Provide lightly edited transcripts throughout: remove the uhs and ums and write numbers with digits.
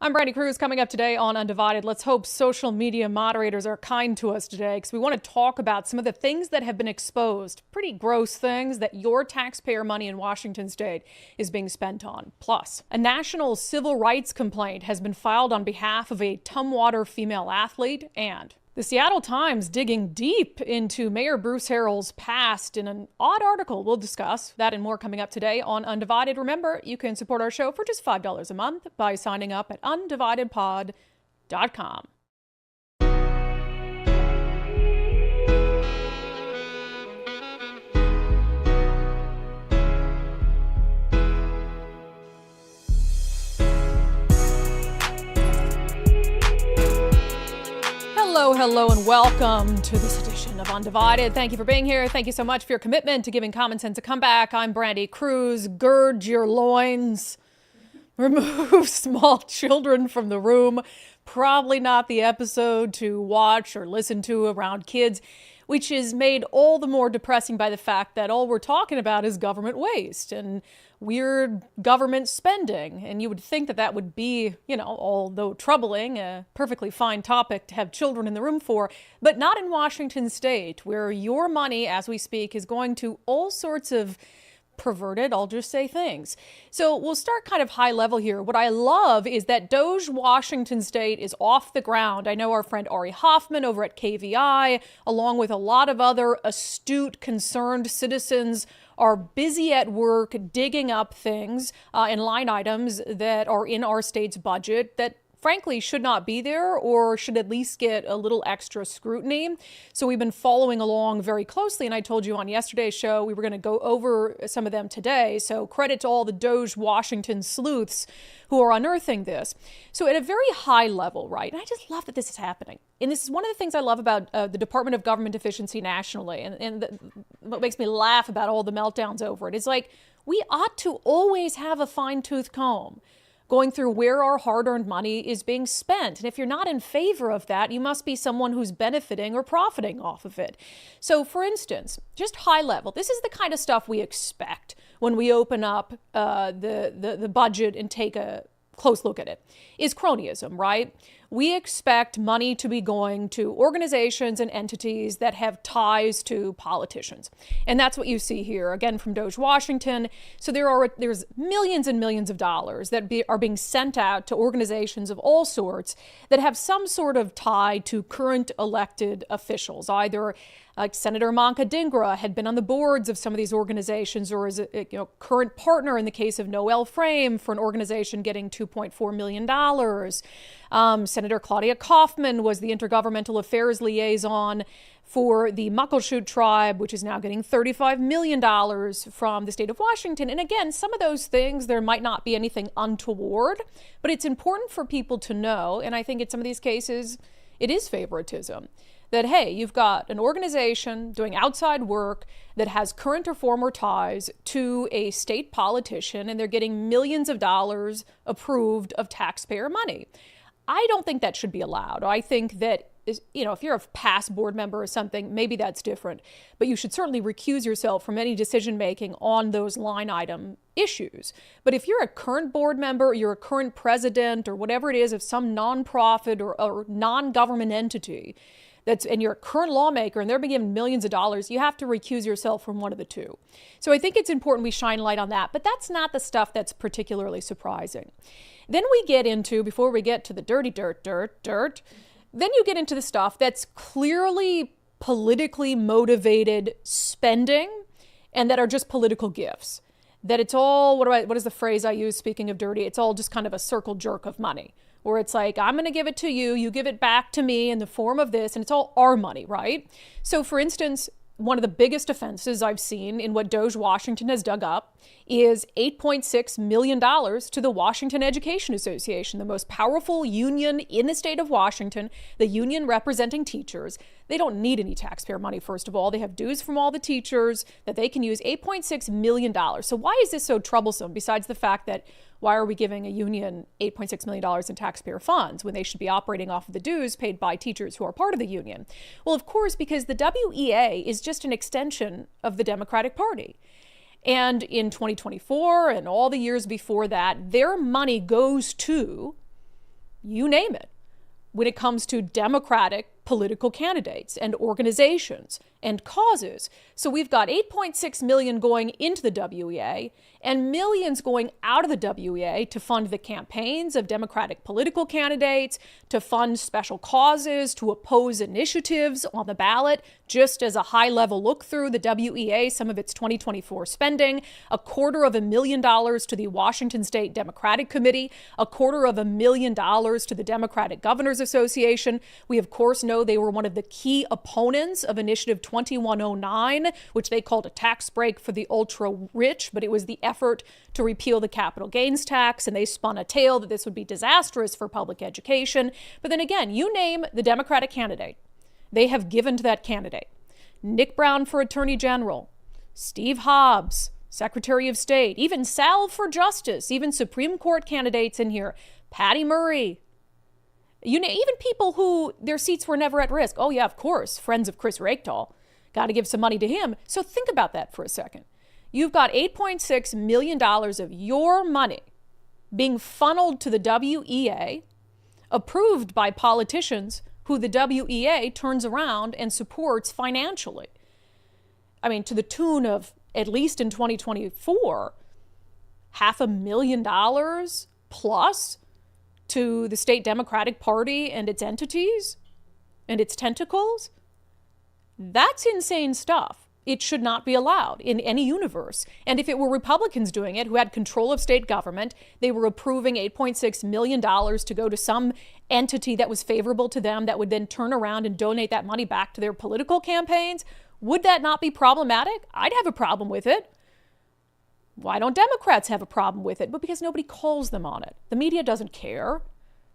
I'm Brandi Kruse. Coming up today on Undivided. Let's hope social media moderators are kind to us today because we want to talk about some of the things that have been exposed. Pretty gross things that your taxpayer money in Washington state is being spent on. Plus, a national civil rights complaint has been filed on behalf of a Tumwater female athlete, and the Seattle Times digging deep into Mayor Bruce Harrell's past in an odd article. We'll discuss that and more coming up today on Undivided. Remember, you can support our show for just $5 a month by signing up at undividedpod.com. Hello, and welcome to this edition of Undivided. Thank you for being here. Thank you so much for your commitment to giving Common Sense a comeback. I'm Brandi Kruse. Gird your loins. Remove small children from the room. Probably not the episode to watch or listen to around kids, which is made all the more depressing by the fact that all we're talking about is government waste and weird government spending. And you would think that that would be, although troubling, a perfectly fine topic to have children in the room for, but not in Washington state, where your money, as we speak, is going to all sorts of perverted, I'll just say, things. So we'll start kind of high level here. What I love is that DOGE Washington state is off the ground. I know our friend Ari Hoffman over at KVI, along with a lot of other astute, concerned citizens, are busy at work digging up things and line items that are in our state's budget that frankly should not be there or should at least get a little extra scrutiny. So we've been following along very closely, and I told you on yesterday's show we were going to go over some of them today. So credit to all the DOGE Washington sleuths who are unearthing this. So at a very high level, right, and I just love that this is happening. And this is one of the things I love about the Department of Government Efficiency nationally, and what makes me laugh about all the meltdowns over it is like, we ought to always have a fine-tooth comb going through where our hard-earned money is being spent. And if you're not in favor of that, you must be someone who's benefiting or profiting off of it. So for instance, just high level, this is the kind of stuff we expect when we open up the budget and take a close look at it, is cronyism, right? We expect money to be going to organizations and entities that have ties to politicians. And that's what you see here, again, from DOGE Washington. So there's millions and millions of dollars that are being sent out to organizations of all sorts that have some sort of tie to current elected officials. Either Senator Manka Dhingra had been on the boards of some of these organizations, or is a current partner in the case of Noel Frame for an organization getting $2.4 million. Senator Claudia Kaufman was the intergovernmental affairs liaison for the Muckleshoot tribe, which is now getting $35 million from the state of Washington. And again, some of those things, there might not be anything untoward, but it's important for people to know, and I think in some of these cases, it is favoritism. That, hey, you've got an organization doing outside work that has current or former ties to a state politician, and they're getting millions of dollars approved of taxpayer money. I don't think that should be allowed. I think that, if you're a past board member or something, maybe that's different. But you should certainly recuse yourself from any decision making on those line item issues. But if you're a current board member, or you're a current president, or whatever it is of some nonprofit or non-government entity, and you're a current lawmaker and they're being given millions of dollars, you have to recuse yourself from one of the two. So I think it's important we shine light on that, but that's not the stuff that's particularly surprising. Then we get into, before we get to the dirty dirt, then you get into the stuff that's clearly politically motivated spending and that are just political gifts. That it's all, what is the phrase I use speaking of dirty? It's all just kind of a circle jerk of money. Where it's like, I'm going to give it to you, you give it back to me in the form of this, and it's all our money, right? So for instance, one of the biggest offenses I've seen in what DOGE Washington has dug up is $8.6 million to the Washington Education Association, the most powerful union in the state of Washington, the union representing teachers. They don't need any taxpayer money, first of all. They have dues from all the teachers that they can use, $8.6 million. So why is this so troublesome, besides the fact that why are we giving a union $8.6 million in taxpayer funds when they should be operating off of the dues paid by teachers who are part of the union? Well, of course, because the WEA is just an extension of the Democratic Party. And in 2024 and all the years before that, their money goes to you name it, when it comes to Democratic political candidates and organizations and causes. So we've got 8.6 million going into the WEA and millions going out of the WEA to fund the campaigns of Democratic political candidates, to fund special causes, to oppose initiatives on the ballot. Just as a high-level look through the WEA, some of its 2024 spending, $250,000 to the Washington State Democratic Committee, $250,000 to the Democratic Governors Association. We, of course, know they were one of the key opponents of Initiative 2109, which they called a tax break for the ultra-rich, but it was the effort to repeal the capital gains tax, and they spun a tale that this would be disastrous for public education. But then again, you name the Democratic candidate, they have given to that candidate. Nick Brown for Attorney General, Steve Hobbs, Secretary of State, even Sal for Justice, even Supreme Court candidates in here, Patty Murray, even people who their seats were never at risk. Oh yeah, of course, friends of Chris Rakedahl. Got to give some money to him. So think about that for a second. You've got $8.6 million of your money being funneled to the WEA, approved by politicians who the WEA turns around and supports financially. I mean, to the tune of, at least in 2024, $500,000 plus to the state Democratic Party and its entities and its tentacles. That's insane stuff. It should not be allowed in any universe. And if it were Republicans doing it, who had control of state government, they were approving $8.6 million to go to some entity that was favorable to them that would then turn around and donate that money back to their political campaigns, would that not be problematic? I'd have a problem with it. Why don't Democrats have a problem with it? But because nobody calls them on it. The media doesn't care.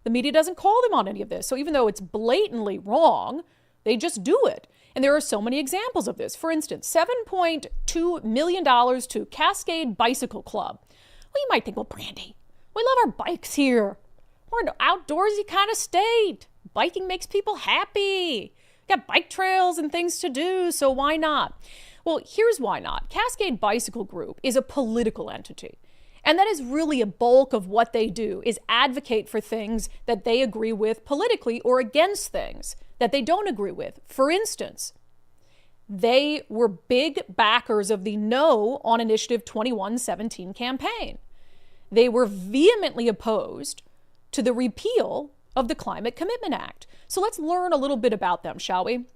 The media doesn't call them on any of this. So even though it's blatantly wrong, they just do it. And there are so many examples of this. For instance, $7.2 million to Cascade Bicycle Club. Well, you might think, well, Brandi, we love our bikes here. We're an outdoorsy kind of state. Biking makes people happy. Got bike trails and things to do, so why not? Well, here's why not. Cascade Bicycle Group is a political entity. And that is really a bulk of what they do, is advocate for things that they agree with politically or against things that they don't agree with. For instance, they were big backers of the No on Initiative 2117 campaign. They were vehemently opposed to the repeal of the Climate Commitment Act. So let's learn a little bit about them, shall we?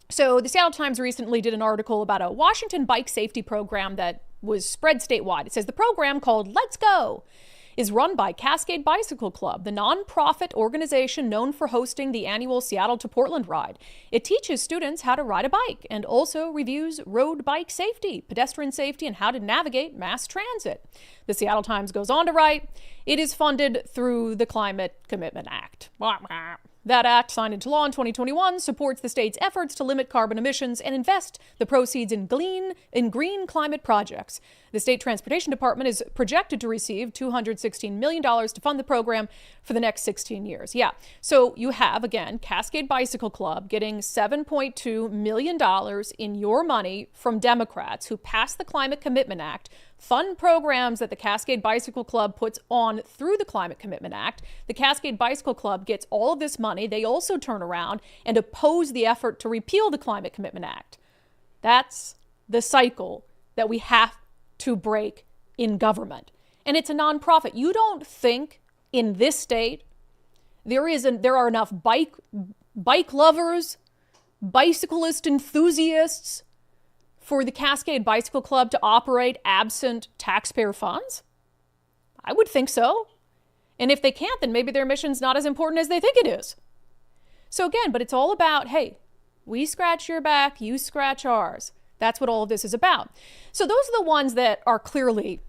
So the Seattle Times recently did an article about a Washington bike safety program that was spread statewide. It says the program, called Let's Go, is run by Cascade Bicycle Club, the nonprofit organization known for hosting the annual Seattle to Portland ride. It teaches students how to ride a bike and also reviews road bike safety, pedestrian safety, and how to navigate mass transit. The Seattle Times goes on to write, it is funded through the Climate Commitment Act. That act, signed into law in 2021, supports the state's efforts to limit carbon emissions and invest the proceeds in green climate projects. The state transportation department is projected to receive $216 million to fund the program for the next 16 years. Yeah. So you have, again, Cascade Bicycle Club getting $7.2 million in your money from Democrats who passed the Climate Commitment Act, fund programs that the Cascade Bicycle Club puts on through the Climate Commitment Act. The Cascade Bicycle Club gets all of this money. They also turn around and oppose the effort to repeal the Climate Commitment Act. That's the cycle that we have to break in government. And it's a nonprofit. You don't think in this state there are enough bike lovers, bicyclist enthusiasts for the Cascade Bicycle Club to operate absent taxpayer funds? I would think so. And if they can't, then maybe their mission's not as important as they think it is. So again, but it's all about, hey, we scratch your back, you scratch ours. That's what all of this is about. So those are the ones that are clearly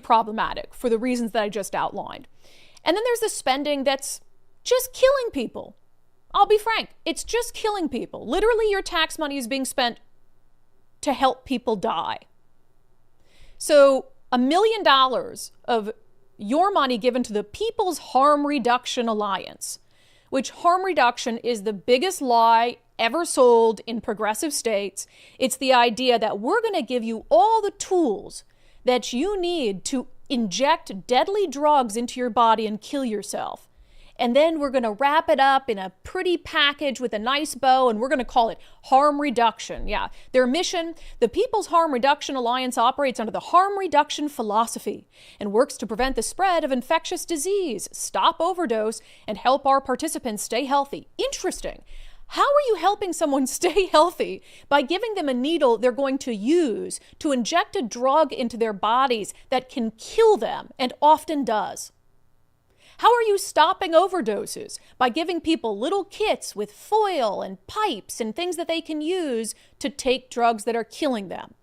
problematic for the reasons that I just outlined. And then there's the spending that's just killing people. I'll be frank, it's just killing people. Literally, your tax money is being spent to help people die. So $1 million of your money given to the People's Harm Reduction Alliance, which harm reduction is the biggest lie ever sold in progressive states. It's the idea that we're going to give you all the tools that you need to inject deadly drugs into your body and kill yourself. And then we're going to wrap it up in a pretty package with a nice bow, and we're going to call it harm reduction. Yeah, their mission, the People's Harm Reduction Alliance operates under the harm reduction philosophy and works to prevent the spread of infectious disease, stop overdose, and help our participants stay healthy. Interesting. How are you helping someone stay healthy? By giving them a needle they're going to use to inject a drug into their bodies that can kill them, and often does. How are you stopping overdoses? By giving people little kits with foil and pipes and things that they can use to take drugs that are killing them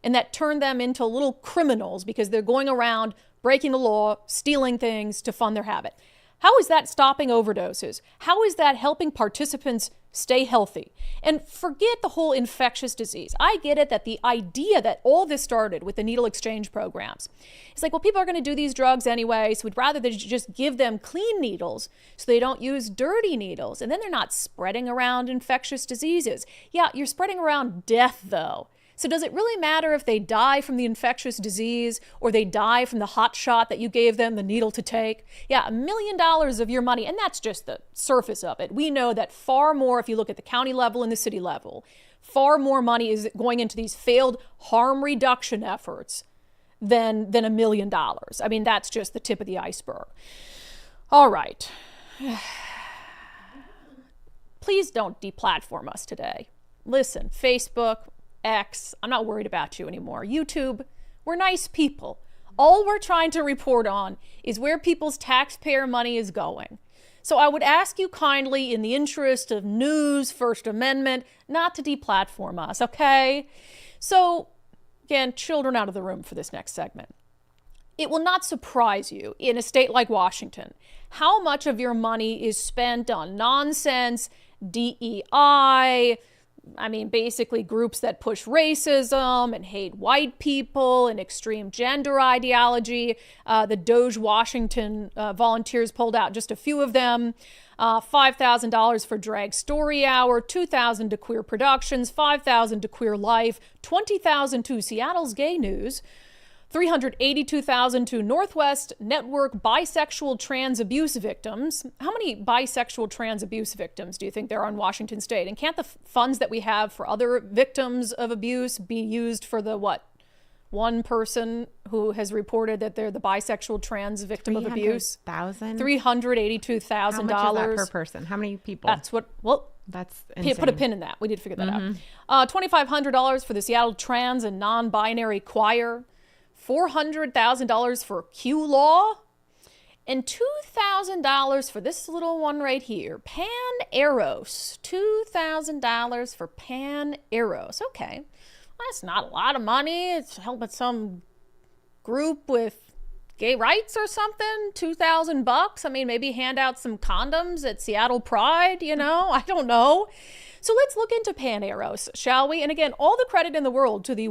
and that turn them into little criminals because they're going around breaking the law, stealing things to fund their habit. How is that stopping overdoses? How is that helping participants stay healthy? And forget the whole infectious disease. I get it that the idea that all this started with the needle exchange programs. It's like, well, people are going to do these drugs anyway, so we'd rather they just give them clean needles so they don't use dirty needles. And then they're not spreading around infectious diseases. Yeah, you're spreading around death, though. So does it really matter if they die from the infectious disease or they die from the hot shot that you gave them the needle to take? Yeah, $1 million of your money, and that's just the surface of it. We know that far more, if you look at the county level and the city level, far more money is going into these failed harm reduction efforts than $1 million. I mean, that's just the tip of the iceberg. All right. Please don't deplatform us today. Listen, Facebook, X, I'm not worried about you anymore. YouTube, we're nice people. All we're trying to report on is where people's taxpayer money is going. So I would ask you kindly, in the interest of news, First Amendment, not to deplatform us, okay? So, again, children out of the room for this next segment. It will not surprise you in a state like Washington how much of your money is spent on nonsense, DEI, basically groups that push racism and hate white people and extreme gender ideology. The DOGE Washington volunteers pulled out just a few of them. $5,000 for Drag Story Hour, $2,000 to Queer Productions, $5,000 to Queer Life, $20,000 to Seattle's Gay News, $382,000 to Northwest Network Bisexual Trans Abuse Victims. How many bisexual trans abuse victims do you think there are in Washington State? And can't the funds that we have for other victims of abuse be used for the one person who has reported that they're the bisexual trans victim of abuse? $382,000. How much is that per person? How many people? That's insane. Put a pin in that. We need to figure that out. $2,500 for the Seattle Trans and Non-Binary Choir. $400,000 for Q Law, and $2,000 for this little one right here, Pan Eros. $2,000 for Pan Eros. Okay, well, that's not a lot of money. It's helping some group with gay rights or something. $2,000. Maybe hand out some condoms at Seattle Pride. I don't know. So let's look into Pan Eros, shall we? And again, all the credit in the world to the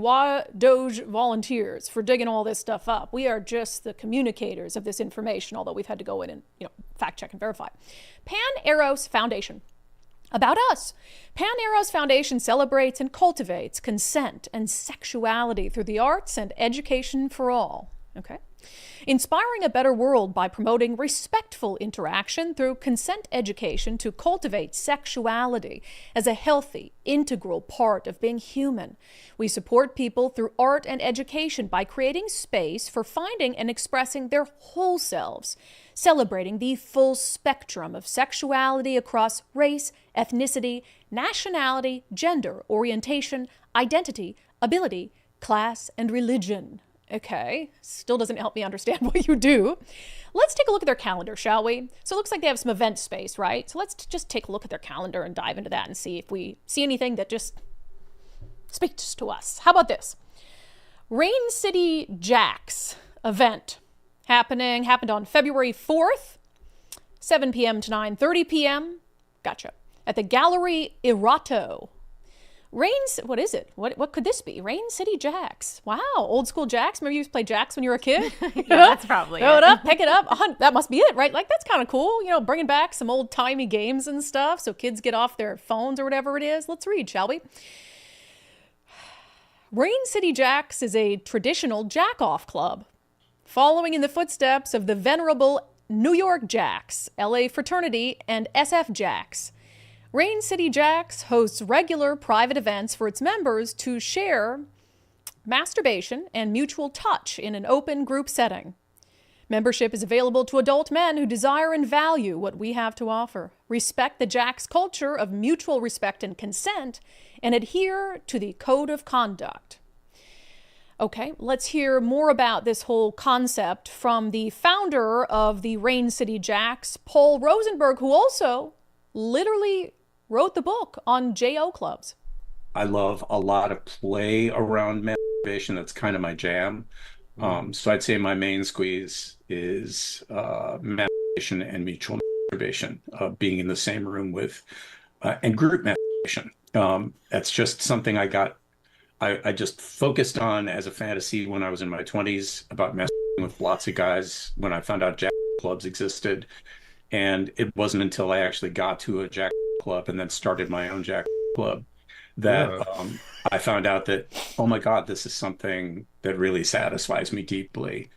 DOGE volunteers for digging all this stuff up. We are just the communicators of this information, although we've had to go in and fact check and verify. Pan Eros Foundation. About us. Pan Eros Foundation celebrates and cultivates consent and sexuality through the arts and education for all. Okay. Inspiring a better world by promoting respectful interaction through consent education to cultivate sexuality as a healthy, integral part of being human. We support people through art and education by creating space for finding and expressing their whole selves, celebrating the full spectrum of sexuality across race, ethnicity, nationality, gender, orientation, identity, ability, class, and religion. Okay, still doesn't help me understand what you do. Let's take a look at their calendar, shall we? So it looks like they have some event space, right? So let's just take a look at their calendar and dive into that and see if we see anything that just speaks to us. How about this? Rain City Jacks event happened on February 4th, 7 p.m. to 9:30 p.m. Gotcha. At the Gallery Irato. What is it? What could this be? Rain City Jacks. Wow, old school Jacks. Remember you used to play Jacks when you were a kid? Yeah, that's probably Throw it up, pick it up. That must be it, right? Like, that's kind of cool. Bringing back some old-timey games and stuff so kids get off their phones or whatever it is. Let's read, shall we? Rain City Jacks is a traditional jack-off club. following in the footsteps of the venerable New York Jacks, LA Fraternity, and SF Jacks. Rain City Jacks hosts regular private events for its members to share masturbation and mutual touch in an open group setting. Membership is available to adult men who desire and value what we have to offer, respect the Jacks culture of mutual respect and consent, and adhere to the code of conduct. Okay, let's hear more about this whole concept from the founder of the Rain City Jacks, Paul Rosenberg, who also literally wrote the book on JO clubs. I love a lot of play around masturbation. That's kind of my jam. So I'd say my main squeeze is masturbation and mutual masturbation, being in the same room with, and group masturbation. That's just something I just focused on as a fantasy when I was in my 20s about masturbating with lots of guys when I found out Jack clubs existed. And it wasn't until I actually got to a Jack club and then started my own Jack club that I found out that, oh my God, this is something that really satisfies me deeply.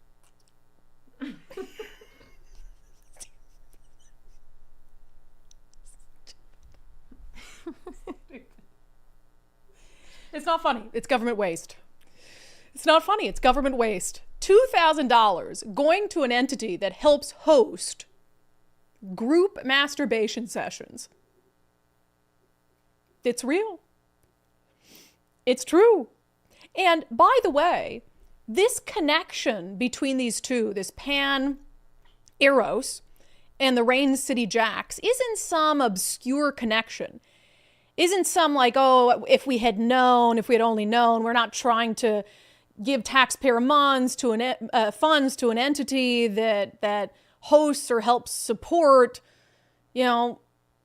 It's not funny. It's government waste. It's not funny. It's government waste. $2,000 going to an entity that helps host group masturbation sessions. It's real. It's true. And by the way, this connection between these two, this pan Eros and the Rain City Jacks, isn't some obscure connection. Isn't some like, oh, if we had only known, we're not trying to give taxpayer funds to an entity that hosts or helps support,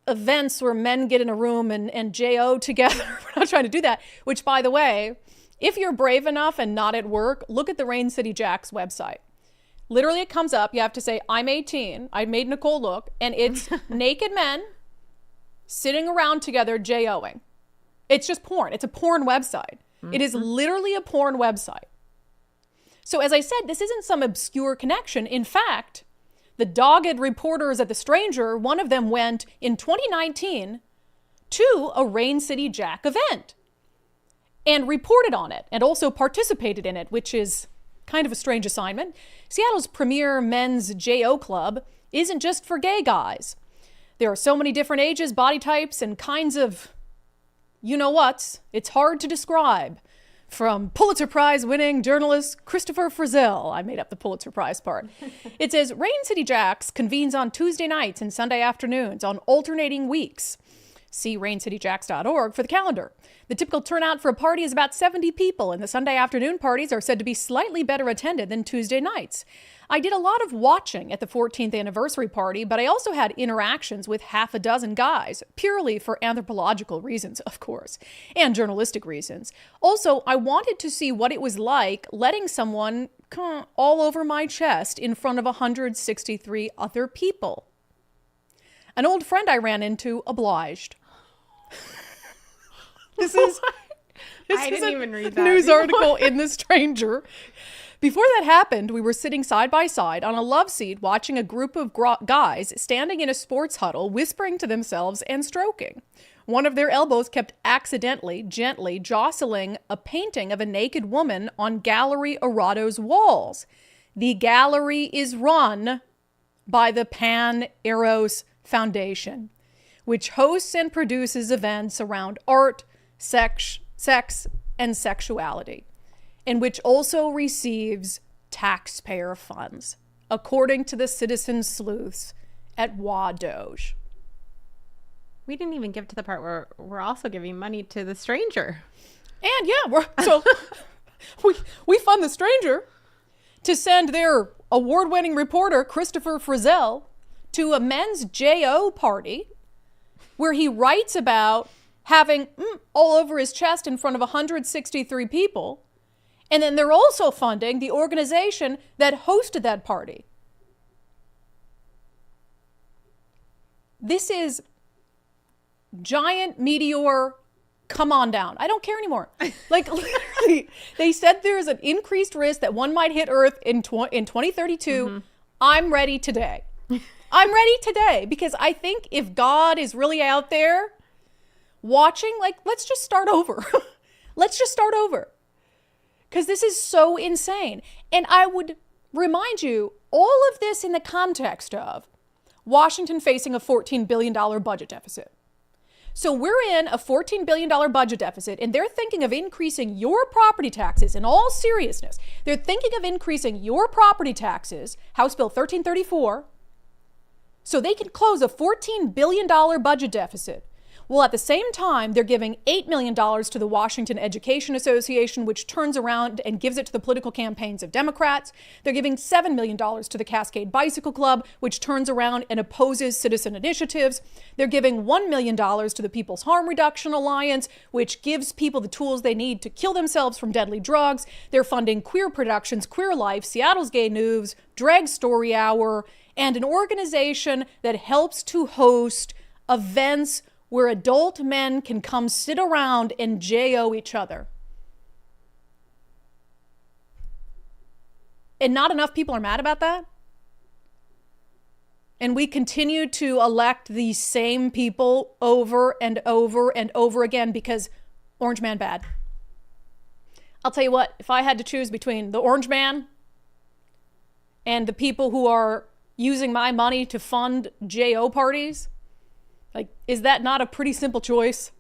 events where men get in a room and JO together. We're not trying to do that. Which, by the way, if you're brave enough and not at work, look at the Rain City Jacks website. Literally, it comes up. You have to say, I'm 18. I made Nicole look. And it's naked men sitting around together JOing. It's just porn. It's a porn website. Mm-hmm. It is literally a porn website. So as I said, this isn't some obscure connection. In fact, the dogged reporters at The Stranger, one of them went in 2019 to a Rain City Jack event and reported on it and also participated in it, which is kind of a strange assignment. Seattle's premier men's JO club isn't just for gay guys. There are so many different ages, body types, and kinds of you-know-whats. It's hard to describe. From Pulitzer Prize winning journalist Christopher Frizzell, I made up the Pulitzer Prize part. It says, Rain City Jacks convenes on Tuesday nights and Sunday afternoons on alternating weeks. See raincityjacks.org for the calendar. The typical turnout for a party is about 70 people, and the Sunday afternoon parties are said to be slightly better attended than Tuesday nights. I did a lot of watching at the 14th anniversary party, but I also had interactions with half a dozen guys, purely for anthropological reasons, of course, and journalistic reasons. Also, I wanted to see what it was like letting someone all over my chest in front of 163 other people. An old friend I ran into obliged. This is I didn't even read that news article in The Stranger. Before that happened, we were sitting side by side on a love seat watching a group of guys standing in a sports huddle, whispering to themselves and stroking. One of their elbows kept accidentally, gently jostling a painting of a naked woman on Gallery Arado's walls. The gallery is run by the Pan Eros Foundation, which hosts and produces events around art, sex, and sexuality, and which also receives taxpayer funds, according to the citizen sleuths at DOGE. We didn't even get to the part where we're also giving money to The Stranger. And yeah, we fund The Stranger to send their award-winning reporter, Christopher Frizzell, to a men's JO party where he writes about having all over his chest in front of 163 people. And then they're also funding the organization that hosted that party. This is giant meteor come on down. I don't care anymore. Like literally, they said there's an increased risk that one might hit Earth in 2032. I'm ready today. I'm ready today because I think if God is really out there watching, like, let's just start over. Let's just start over. Because this is so insane. And I would remind you, all of this in the context of Washington facing a $14 billion budget deficit. So we're in a $14 billion budget deficit, and they're thinking of increasing your property taxes in all seriousness. They're thinking of increasing your property taxes, House Bill 1334, so they can close a $14 billion budget deficit. Well, at the same time, they're giving $8 million to the Washington Education Association, which turns around and gives it to the political campaigns of Democrats. They're giving $7 million to the Cascade Bicycle Club, which turns around and opposes citizen initiatives. They're giving $1 million to the People's Harm Reduction Alliance, which gives people the tools they need to kill themselves from deadly drugs. They're funding Queer Productions, Queer Life, Seattle's Gay News, Drag Story Hour, and an organization that helps to host events where adult men can come sit around and JO each other. And not enough people are mad about that. And we continue to elect these same people over and over and over again because Orange Man bad. I'll tell you what, if I had to choose between the Orange Man and the people who are using my money to fund JO parties, like, is that not a pretty simple choice?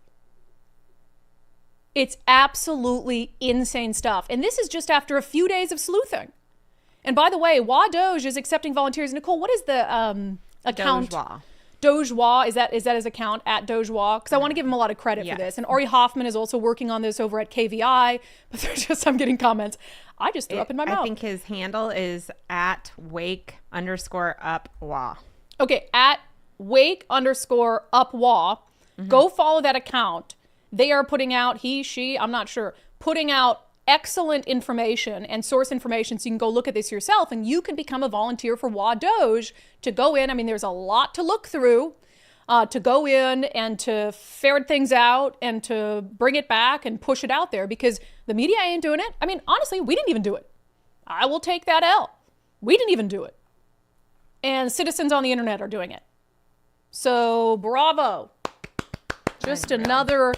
It's absolutely insane stuff. And this is just after a few days of sleuthing. And by the way, DOGE is accepting volunteers. Nicole, what is the account? DOGE is that his account at DOGE? Because I want to give him a lot of credit for this. And Ari Hoffman is also working on this over at KVI. But I'm getting comments. I just threw up in my mouth. I think his handle is at @wake_up_WA. Okay, at @wake_up_WA. Go follow that account. They are putting out, I'm not sure, putting out excellent information and source information so you can go look at this yourself and you can become a volunteer for DOGE to go in. I mean, there's a lot to look through, to go in and to ferret things out and to bring it back and push it out there because the media ain't doing it. I mean, honestly, we didn't even do it. I will take that L. We didn't even do it. And citizens on the internet are doing it. So bravo. Just another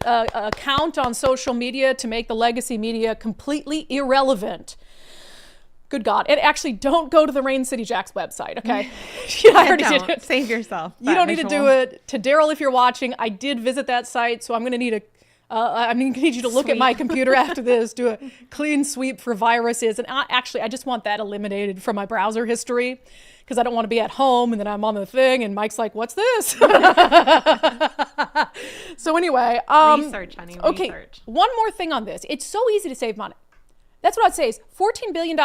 account on social media to make the legacy media completely irrelevant. Good God. And actually, don't go to the Rain City Jack's website, okay? I already did it. Save yourself. You don't need to do it. To Daryl, if you're watching, I did visit that site, so I'm going to need you to look at my computer after this, do a clean sweep for viruses. And I just want that eliminated from my browser history because I don't want to be at home and then I'm on the thing and Mike's like, what's this? So anyway. Research, honey, okay, research. one more thing on this. It's so easy to save money. That's what I'd say is $14 billion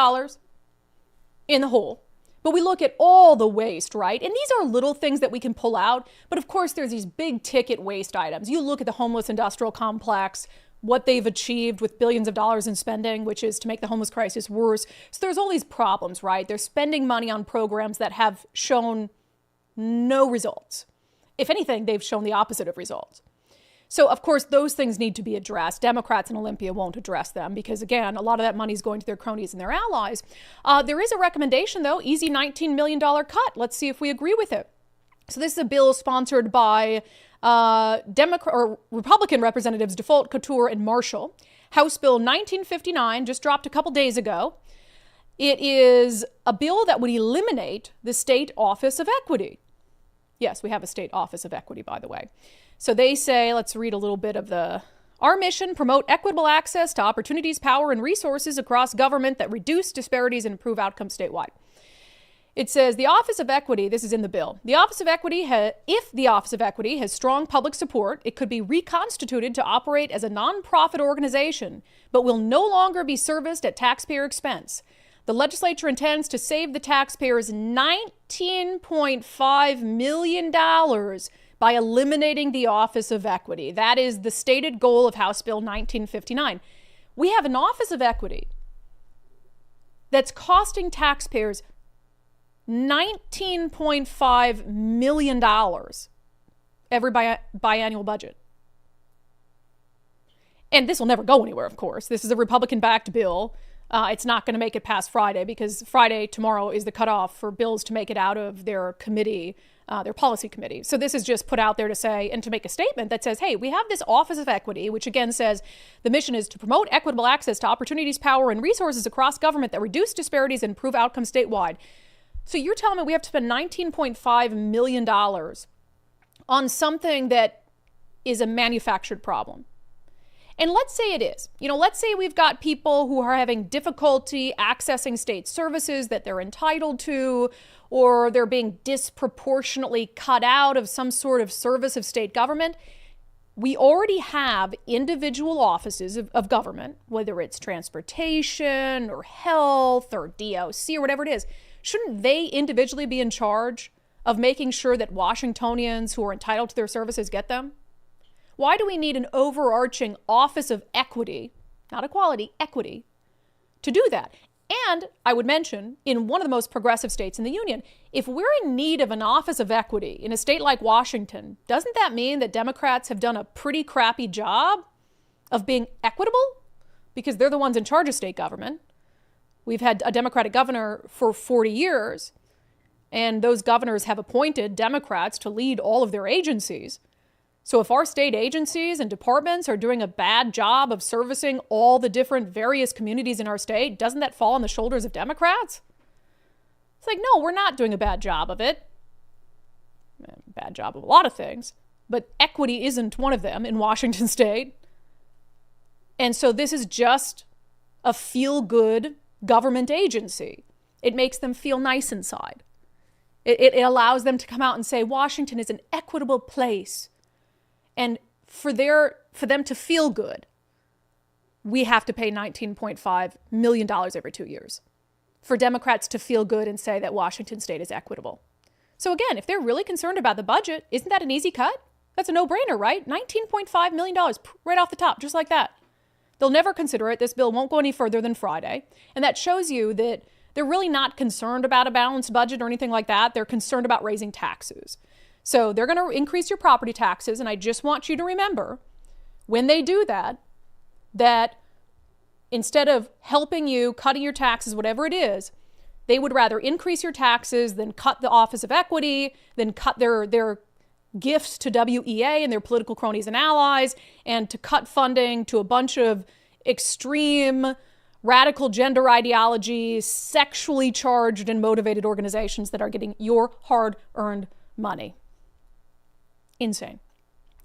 in the hole. But we look at all the waste, right? And these are little things that we can pull out. But of course, there's these big ticket waste items. You look at the homeless industrial complex, what they've achieved with billions of dollars in spending, which is to make the homeless crisis worse. So there's all these problems, right? They're spending money on programs that have shown no results. If anything, they've shown the opposite of results. So, of course, those things need to be addressed. Democrats in Olympia won't address them because, again, a lot of that money is going to their cronies and their allies. There is a recommendation, though, easy $19 million cut. Let's see if we agree with it. So this is a bill sponsored by Republican Representatives Default, Couture, and Marshall. House Bill 1959 just dropped a couple days ago. It is a bill that would eliminate the State Office of Equity. Yes, we have a State Office of Equity, by the way. So they say, let's read a little bit of our mission, promote equitable access to opportunities, power, and resources across government that reduce disparities and improve outcomes statewide. It says the Office of Equity, this is in the bill, the Office of Equity, if the Office of Equity has strong public support, it could be reconstituted to operate as a nonprofit organization, but will no longer be serviced at taxpayer expense. The legislature intends to save the taxpayers $19.5 million by eliminating the Office of Equity. That is the stated goal of House Bill 1959. We have an Office of Equity that's costing taxpayers $19.5 million every biannual budget. And this will never go anywhere, of course. This is a Republican-backed bill. It's not going to make it past Friday because Friday, tomorrow, is the cutoff for bills to make it out of their committee, their policy committee. So this is just put out there to say, and to make a statement that says, hey, we have this Office of Equity, which again says the mission is to promote equitable access to opportunities, power, and resources across government that reduce disparities and improve outcomes statewide. So you're telling me we have to spend $19.5 million on something that is a manufactured problem. And let's say it is. Let's say we've got people who are having difficulty accessing state services that they're entitled to, or they're being disproportionately cut out of some sort of service of state government. We already have individual offices of government, whether it's transportation or health or DOC or whatever it is. Shouldn't they individually be in charge of making sure that Washingtonians who are entitled to their services get them? Why do we need an overarching Office of Equity, not equality, equity, to do that? And I would mention, in one of the most progressive states in the union, if we're in need of an Office of Equity in a state like Washington, doesn't that mean that Democrats have done a pretty crappy job of being equitable? Because they're the ones in charge of state government. We've had a Democratic governor for 40 years, and those governors have appointed Democrats to lead all of their agencies. So if our state agencies and departments are doing a bad job of servicing all the different various communities in our state, doesn't that fall on the shoulders of Democrats? It's like, no, we're not doing a bad job of it. Bad job of a lot of things, but equity isn't one of them in Washington state. And so this is just a feel-good government agency. It makes them feel nice inside. It allows them to come out and say, Washington is an equitable place. And for them to feel good, we have to pay $19.5 million every 2 years. For Democrats to feel good and say that Washington state is equitable. So again, if they're really concerned about the budget, isn't that an easy cut? That's a no-brainer, right? $19.5 million right off the top, just like that. They'll never consider it. This bill won't go any further than Friday. And that shows you that they're really not concerned about a balanced budget or anything like that. They're concerned about raising taxes. So they're going to increase your property taxes. And I just want you to remember, when they do that, that instead of helping you, cutting your taxes, whatever it is, they would rather increase your taxes than cut the Office of Equity, than cut their gifts to WEA and their political cronies and allies, and to cut funding to a bunch of extreme radical gender ideologies, sexually charged and motivated organizations that are getting your hard-earned money. Insane.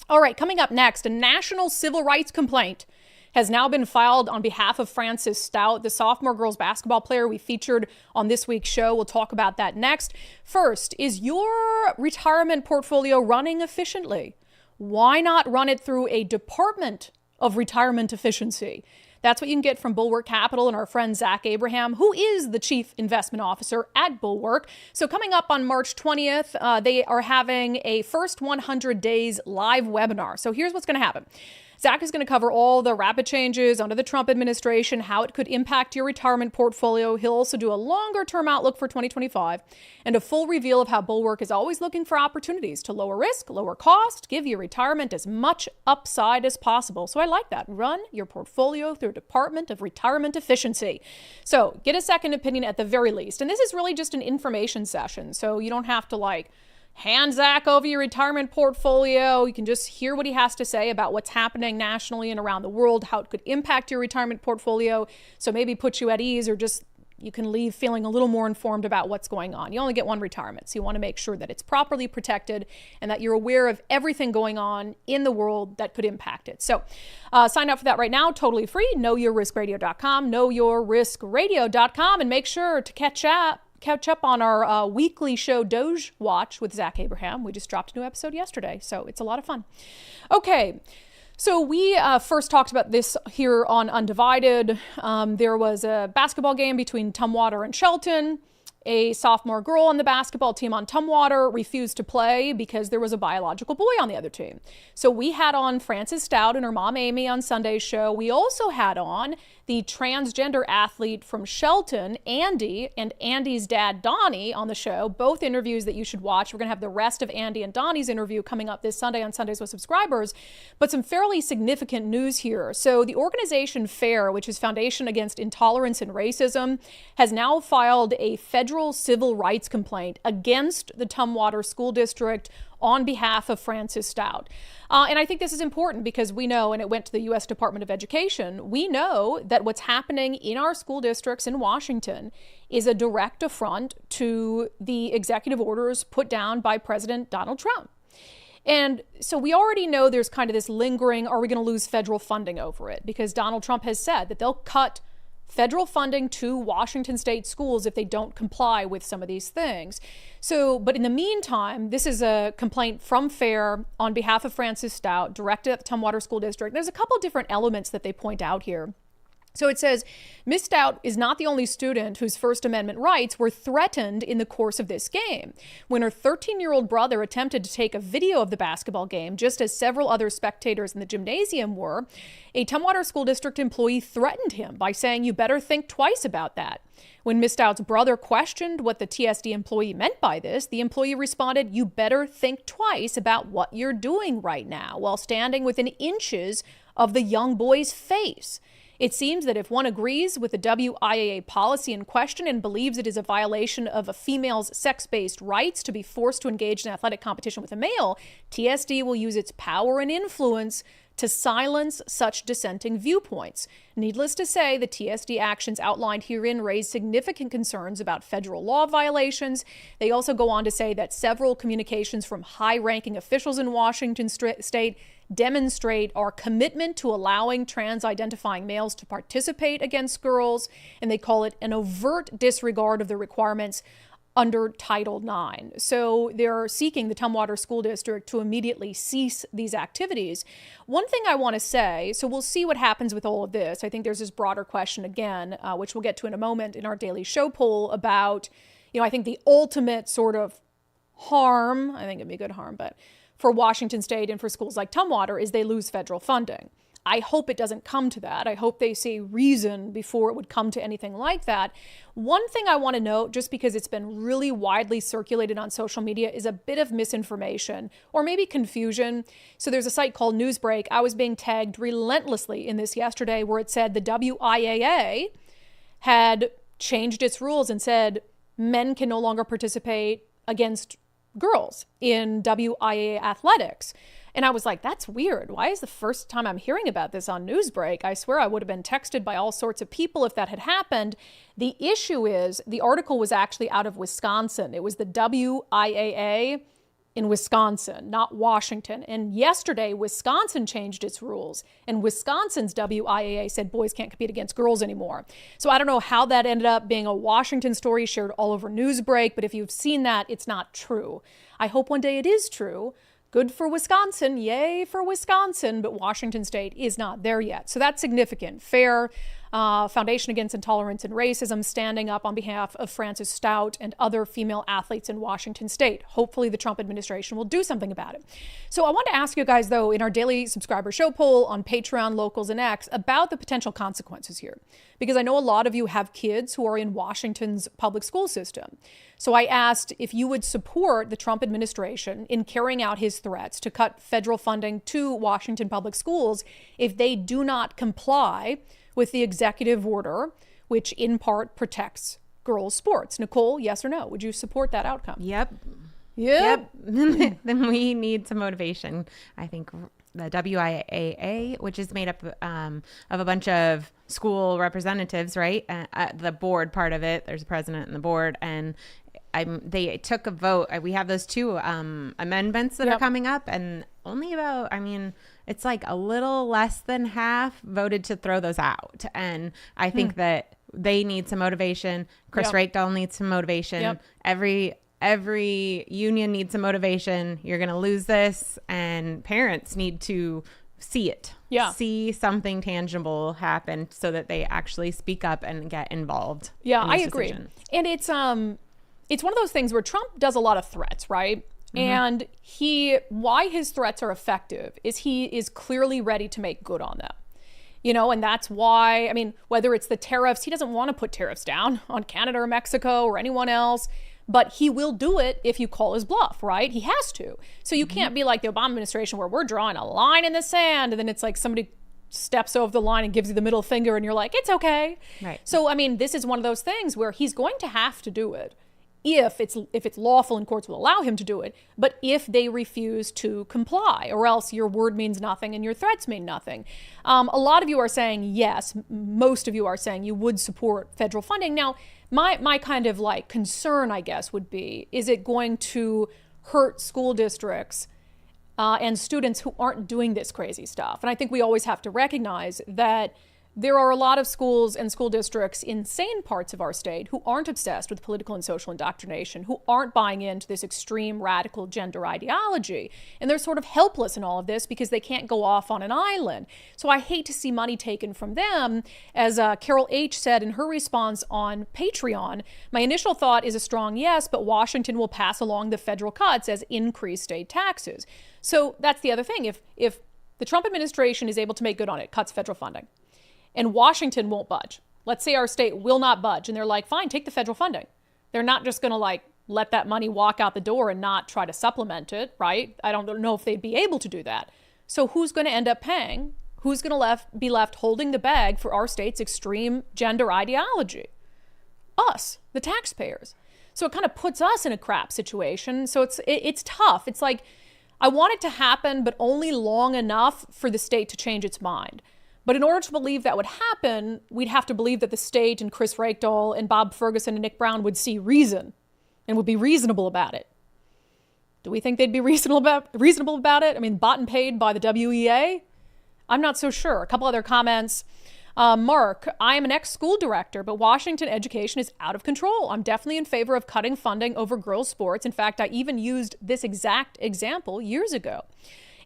All right, coming up next, a national civil rights complaint has now been filed on behalf of Frances Stout, the sophomore girls basketball player we featured on this week's show. We'll talk about that next. First, is your retirement portfolio running efficiently? Why not run it through a Department of Retirement Efficiency? That's what you can get from Bulwark Capital and our friend Zach Abraham, who is the Chief Investment Officer at Bulwark. So coming up on March 20th, they are having a First 100 Days live webinar. So here's what's going to happen. Zach is going to cover all the rapid changes under the Trump administration, how it could impact your retirement portfolio. He'll also do a longer-term outlook for 2025 and a full reveal of how Bulwark is always looking for opportunities to lower risk, lower cost, give your retirement as much upside as possible. So I like that. Run your portfolio through Department of Retirement Efficiency. So get a second opinion at the very least. And this is really just an information session, so you don't have to hand Zach over your retirement portfolio. You can just hear what he has to say about what's happening nationally and around the world, how it could impact your retirement portfolio. So maybe put you at ease, or just you can leave feeling a little more informed about what's going on. You only get one retirement, so you want to make sure that it's properly protected and that you're aware of everything going on in the world that could impact it. So sign up for that right now, totally free. KnowYourRiskRadio.com, KnowYourRiskRadio.com, and make sure to catch up on our weekly show, DOGE Watch, with Zach Abraham. We just dropped a new episode yesterday, so it's a lot of fun. Okay, so we first talked about this here on unDivided. There was a basketball game between Tumwater and Shelton. A sophomore girl on the basketball team on Tumwater refused to play because there was a biological boy on the other team. So we had on Frances Stout and her mom Amy on Sunday's show. We also had on the transgender athlete from Shelton, Andy, and Andy's dad, Donnie, on the show. Both interviews that you should watch. We're going to have the rest of Andy and Donnie's interview coming up this Sunday on Sundays with Subscribers. But some fairly significant news here. So the organization FAIR, which is Foundation Against Intolerance and Racism, has now filed a federal civil rights complaint against the Tumwater School District on behalf of Frances Stout. And I think this is important because we know, and it went to the U.S. Department of Education, we know that what's happening in our school districts in Washington is a direct affront to the executive orders put down by President Donald Trump. And so we already know there's kind of this lingering, are we going to lose federal funding over it? Because Donald Trump has said that they'll cut federal funding to Washington state schools if they don't comply with some of these things. So, but in the meantime, this is a complaint from FAIR on behalf of Frances Stout, directed at the Tumwater School District. There's a couple different elements that they point out here. So it says, Ms. Stout is not the only student whose First Amendment rights were threatened in the course of this game. When her 13-year-old brother attempted to take a video of the basketball game, just as several other spectators in the gymnasium were, a Tumwater School District employee threatened him by saying, "You better think twice about that." When Ms. Stout's brother questioned what the TSD employee meant by this, the employee responded, "You better think twice about what you're doing right now," while standing within inches of the young boy's face. It seems that if one agrees with the WIAA policy in question and believes it is a violation of a female's sex-based rights to be forced to engage in athletic competition with a male, TSD will use its power and influence to silence such dissenting viewpoints. Needless to say, the TSD actions outlined herein raise significant concerns about federal law violations. They also go on to say that several communications from high-ranking officials in Washington state demonstrate our commitment to allowing trans-identifying males to participate against girls, and they call it an overt disregard of the requirements under Title IX. So they're seeking the Tumwater School District to immediately cease these activities. One thing I want to say, so we'll see what happens with all of this. I think there's this broader question again, which we'll get to in a moment in our daily show poll about, I think the ultimate sort of harm, I think it'd be good harm, but for Washington State and for schools like Tumwater is they lose federal funding. I hope it doesn't come to that. I hope they see reason before it would come to anything like that. One thing I want to note, just because it's been really widely circulated on social media, is a bit of misinformation or maybe confusion. So there's a site called Newsbreak. I was being tagged relentlessly in this yesterday where it said the WIAA had changed its rules and said men can no longer participate against girls in WIAA athletics. And I was like, that's weird. Why is the first time I'm hearing about this on Newsbreak? I swear I would have been texted by all sorts of people if that had happened. The issue is the article was actually out of Wisconsin. It was the WIAA in Wisconsin, not Washington. And yesterday, Wisconsin changed its rules. And Wisconsin's WIAA said boys can't compete against girls anymore. So I don't know how that ended up being a Washington story shared all over Newsbreak. But if you've seen that, it's not true. I hope one day it is true. Good for Wisconsin, yay for Wisconsin, but Washington State is not there yet. So that's significant. FAIR, Foundation Against Intolerance and Racism, standing up on behalf of Frances Stout and other female athletes in Washington State. Hopefully the Trump administration will do something about it. So I want to ask you guys, though, in our daily subscriber show poll on Patreon, Locals, and X, about the potential consequences here. Because I know a lot of you have kids who are in Washington's public school system. So I asked if you would support the Trump administration in carrying out his threats to cut federal funding to Washington public schools if they do not comply with the executive order, which in part protects girls' sports. Nicole, yes or no? Would you support that outcome? Yep. Then we need some motivation. I think the WIAA, which is made up of a bunch of school representatives, right? The board part of it, there's a president and the board, and they took a vote. We have those two amendments that are coming up, and only about, it's like a little less than half voted to throw those out. And I think that they need some motivation. Chris Reykdal needs some motivation. Every union needs some motivation. You're going to lose this, and parents need to see it. See something tangible happen so that they actually speak up and get involved. I agree. Decision. And it's one of those things where Trump does a lot of threats, right? And why his threats are effective is he is clearly ready to make good on them. And that's why, I mean, whether it's the tariffs, he doesn't want to put tariffs down on Canada or Mexico or anyone else, but he will do it if you call his bluff, right? He has to. So you can't be like the Obama administration where we're drawing a line in the sand and then it's like somebody steps over the line and gives you the middle finger and you're like, it's okay. Right. So, I mean, this is one of those things where he's going to have to do it if it's lawful and courts will allow him to do it, but if they refuse to comply, or else your word means nothing and your threats mean nothing. A lot of you are saying yes, most of you are saying you would support federal funding. Now, my kind of like concern, I guess, would be, is it going to hurt school districts and students who aren't doing this crazy stuff? And I think we always have to recognize that there are a lot of schools and school districts in sane parts of our state who aren't obsessed with political and social indoctrination, who aren't buying into this extreme radical gender ideology. And they're sort of helpless in all of this because they can't go off on an island. So I hate to see money taken from them. As Carol H. said in her response on Patreon, my initial thought is a strong yes, but Washington will pass along the federal cuts as increased state taxes. So that's the other thing. If the Trump administration is able to make good on it, cuts federal funding, and Washington won't budge. Let's say our state will not budge. And they're like, fine, take the federal funding. They're not just going to like let that money walk out the door and not try to supplement it, right? I don't know if they'd be able to do that. So who's going to end up paying? Who's going to be left holding the bag for our state's extreme gender ideology? Us, the taxpayers. So it kind of puts us in a crap situation. So it's tough. It's like, I want it to happen, but only long enough for the state to change its mind. But in order to believe that would happen, we'd have to believe that the state and Chris Reykdal and Bob Ferguson and Nick Brown would see reason and would be reasonable about it. Do we think they'd be reasonable about it? I mean, bought and paid by the WEA? I'm not so sure. A couple other comments. Mark, I am an ex-school director, but Washington education is out of control. I'm definitely in favor of cutting funding over girls' sports. In fact, I even used this exact example years ago.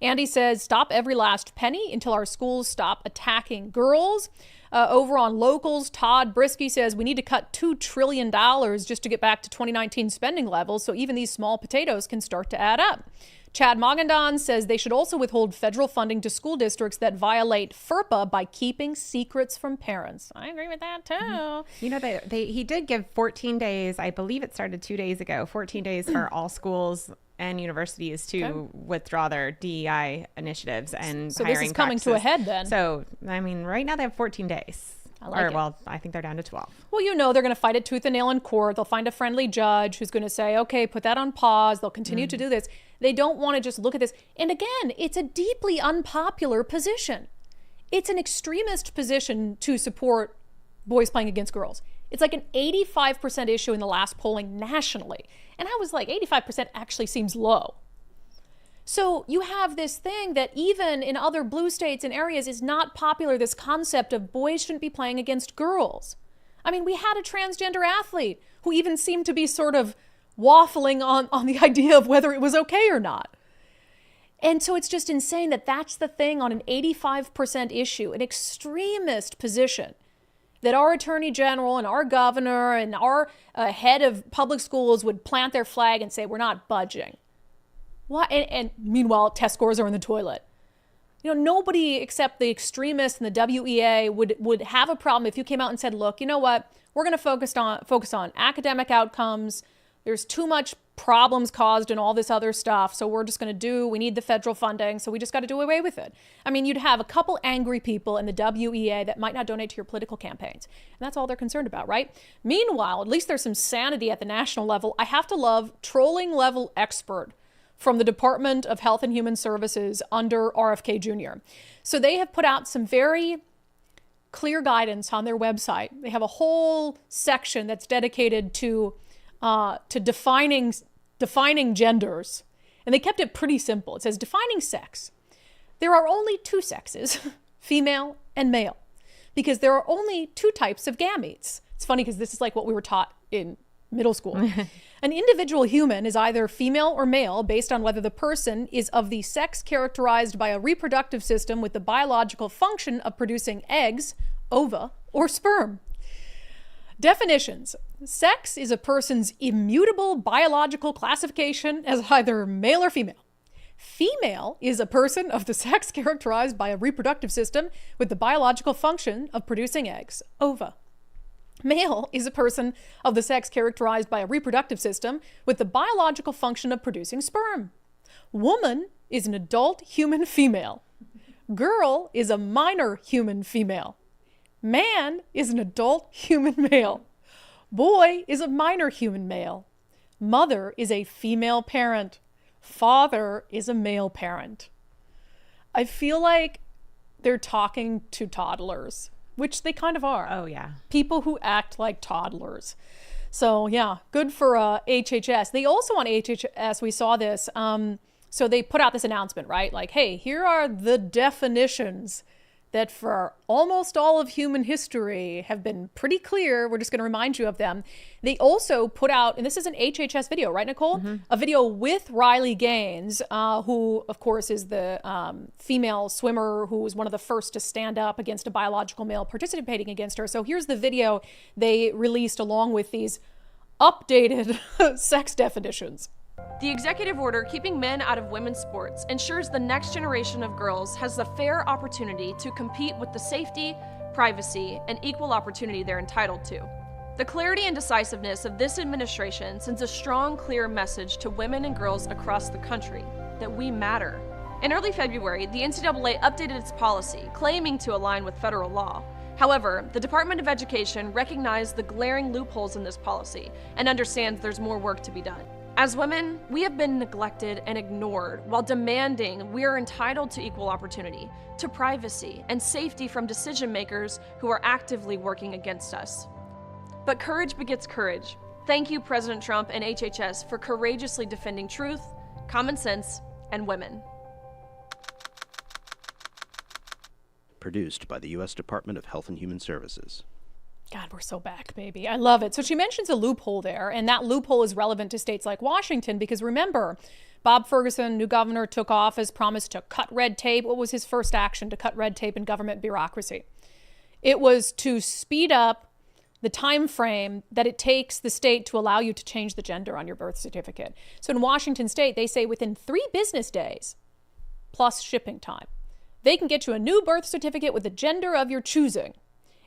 Andy says, stop every last penny until our schools stop attacking girls. Over on locals, Todd Brisky says, we need to cut $2 trillion just to get back to 2019 spending levels so even these small potatoes can start to add up. Chad Mogandon says they should also withhold federal funding to school districts that violate FERPA by keeping secrets from parents. I agree with that, too. Mm-hmm. You know, he did give 14 days. I believe it started 2 days ago, 14 days for all schools and universities to withdraw their DEI initiatives and so hiring this is coming practices. to a head then. So, I mean, right now they have 14 days. I like it. Well, I think they're down to 12. Well, they're going to fight it tooth and nail in court. They'll find a friendly judge who's going to say, okay, put that on pause. They'll continue to do this. They don't want to just look at this. And again, it's a deeply unpopular position. It's an extremist position to support boys playing against girls. It's like an 85% issue in the last polling nationally. And I was like, 85% actually seems low. So you have this thing that even in other blue states and areas is not popular, this concept of boys shouldn't be playing against girls. I mean, we had a transgender athlete who even seemed to be sort of waffling on the idea of whether it was okay or not. And so it's just insane that that's the thing on an 85% issue, an extremist position, that our attorney general and our governor and our head of public schools would plant their flag and say, we're not budging. Why? And meanwhile, test scores are in the toilet. Nobody except the extremists and the WEA would have a problem if you came out and said, look, you know what? We're going to focus on academic outcomes. There's too much problems caused and all this other stuff. So we're just going to we need the federal funding. So we just got to do away with it. I mean, you'd have a couple angry people in the WEA that might not donate to your political campaigns. And that's all they're concerned about, right? Meanwhile, at least there's some sanity at the national level. I have to love trolling level expert from the Department of Health and Human Services under RFK Jr. So they have put out some very clear guidance on their website. They have a whole section that's dedicated to defining genders. And they kept it pretty simple. It says, defining sex. There are only two sexes, female and male, because there are only two types of gametes. It's funny because this is like what we were taught in middle school. An individual human is either female or male based on whether the person is of the sex characterized by a reproductive system with the biological function of producing eggs, ova, or sperm. Definitions. Sex is a person's immutable biological classification as either male or female. Female is a person of the sex characterized by a reproductive system with the biological function of producing eggs, ova. Male is a person of the sex characterized by a reproductive system with the biological function of producing sperm. Woman is an adult human female. Girl is a minor human female. Man is an adult human male. Boy is a minor human male. Mother is a female parent. Father is a male parent. I feel like they're talking to toddlers, which they kind of are. Oh, yeah. People who act like toddlers. So yeah, good for HHS. They also on HHS, we saw this, so they put out this announcement, right? Like, hey, here are the definitions that for almost all of human history have been pretty clear. We're just going to remind you of them. They also put out, and this is an HHS video, right, Nicole? Mm-hmm. A video with Riley Gaines, who, of course, is the female swimmer who was one of the first to stand up against a biological male participating against her. So here's the video they released along with these updated sex definitions. The executive order keeping men out of women's sports ensures the next generation of girls has the fair opportunity to compete with the safety, privacy, and equal opportunity they're entitled to. The clarity and decisiveness of this administration sends a strong, clear message to women and girls across the country that we matter. In early February, the NCAA updated its policy, claiming to align with federal law. However, the Department of Education recognized the glaring loopholes in this policy and understands there's more work to be done. As women, we have been neglected and ignored while demanding we are entitled to equal opportunity, to privacy, and safety from decision makers who are actively working against us. But courage begets courage. Thank you, President Trump and HHS, for courageously defending truth, common sense, and women. Produced by the U.S. Department of Health and Human Services. God, we're so back, baby. I love it. So she mentions a loophole there, and that loophole is relevant to states like Washington because remember, Bob Ferguson, new governor, took office, promised to cut red tape. What was his first action to cut red tape in government bureaucracy? It was to speed up the time frame that it takes the state to allow you to change the gender on your birth certificate. So in Washington state, they say within 3 business days plus shipping time, they can get you a new birth certificate with the gender of your choosing.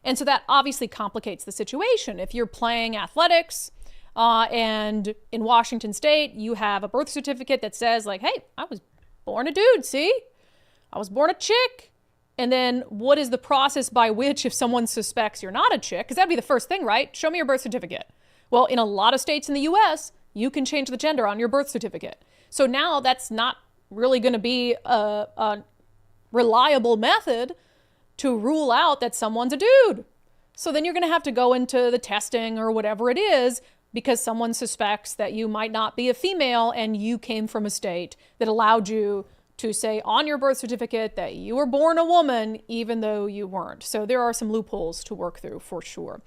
And so that obviously complicates the situation. If you're playing athletics and in Washington state, you have a birth certificate that says like, hey, I was born a dude, see? I was born a chick. And then what is the process by which if someone suspects you're not a chick? Because that'd be the first thing, right? Show me your birth certificate. Well, in a lot of states in the US, you can change the gender on your birth certificate. So now that's not really going to be a reliable method to rule out that someone's a dude. So then you're going to have to go into the testing or whatever it is because someone suspects that you might not be a female and you came from a state that allowed you to say on your birth certificate that you were born a woman even though you weren't. So there are some loopholes to work through for sure.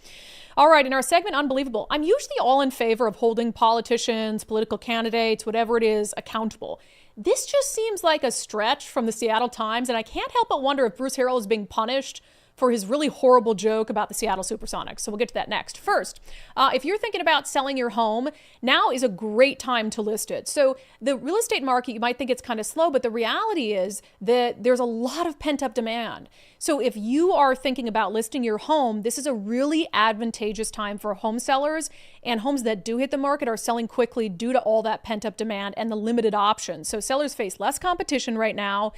All right, in our segment, Unbelievable, I'm usually all in favor of holding politicians, political candidates, whatever it is, accountable. This just seems like a stretch from the Seattle Times, and I can't help but wonder if Bruce Harrell is being punished for his really horrible joke about the Seattle Supersonics. So we'll get to that next. First, if you're thinking about selling your home, now is a great time to list it. So the real estate market, you might think it's kind of slow, but the reality is that there's a lot of pent-up demand. So if you are thinking about listing your home, this is a really advantageous time for home sellers, and homes that do hit the market are selling quickly due to all that pent-up demand and the limited options. So sellers face less competition right now.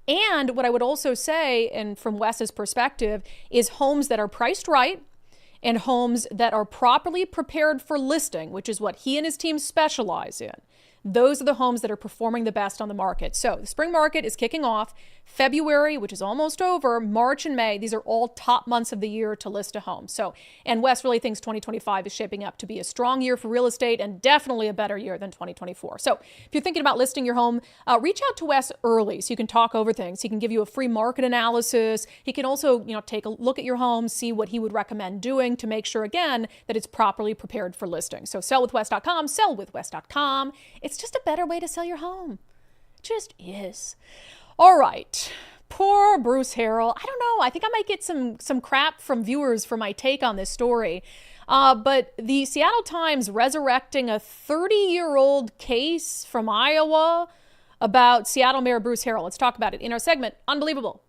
And what I would also say, and from Wes's perspective, is homes that are priced right and homes that are properly prepared for listing, which is what he and his team specialize in. Those are the homes that are performing the best on the market. So the spring market is kicking off. February, which is almost over, March and May, these are all top months of the year to list a home. So, and Wes really thinks 2025 is shaping up to be a strong year for real estate and definitely a better year than 2024. So if you're thinking about listing your home, reach out to Wes early so you can talk over things. He can give you a free market analysis. He can also, take a look at your home, see what he would recommend doing to make sure, again, that it's properly prepared for listing. So sellwithwes.com, sellwithwes.com. It's just a better way to sell your home. It just is. All right. Poor Bruce Harrell. I don't know. I think I might get some crap from viewers for my take on this story. But the Seattle Times resurrecting a 30-year-old case from Iowa about Seattle Mayor Bruce Harrell. Let's talk about it in our segment, Unbelievable.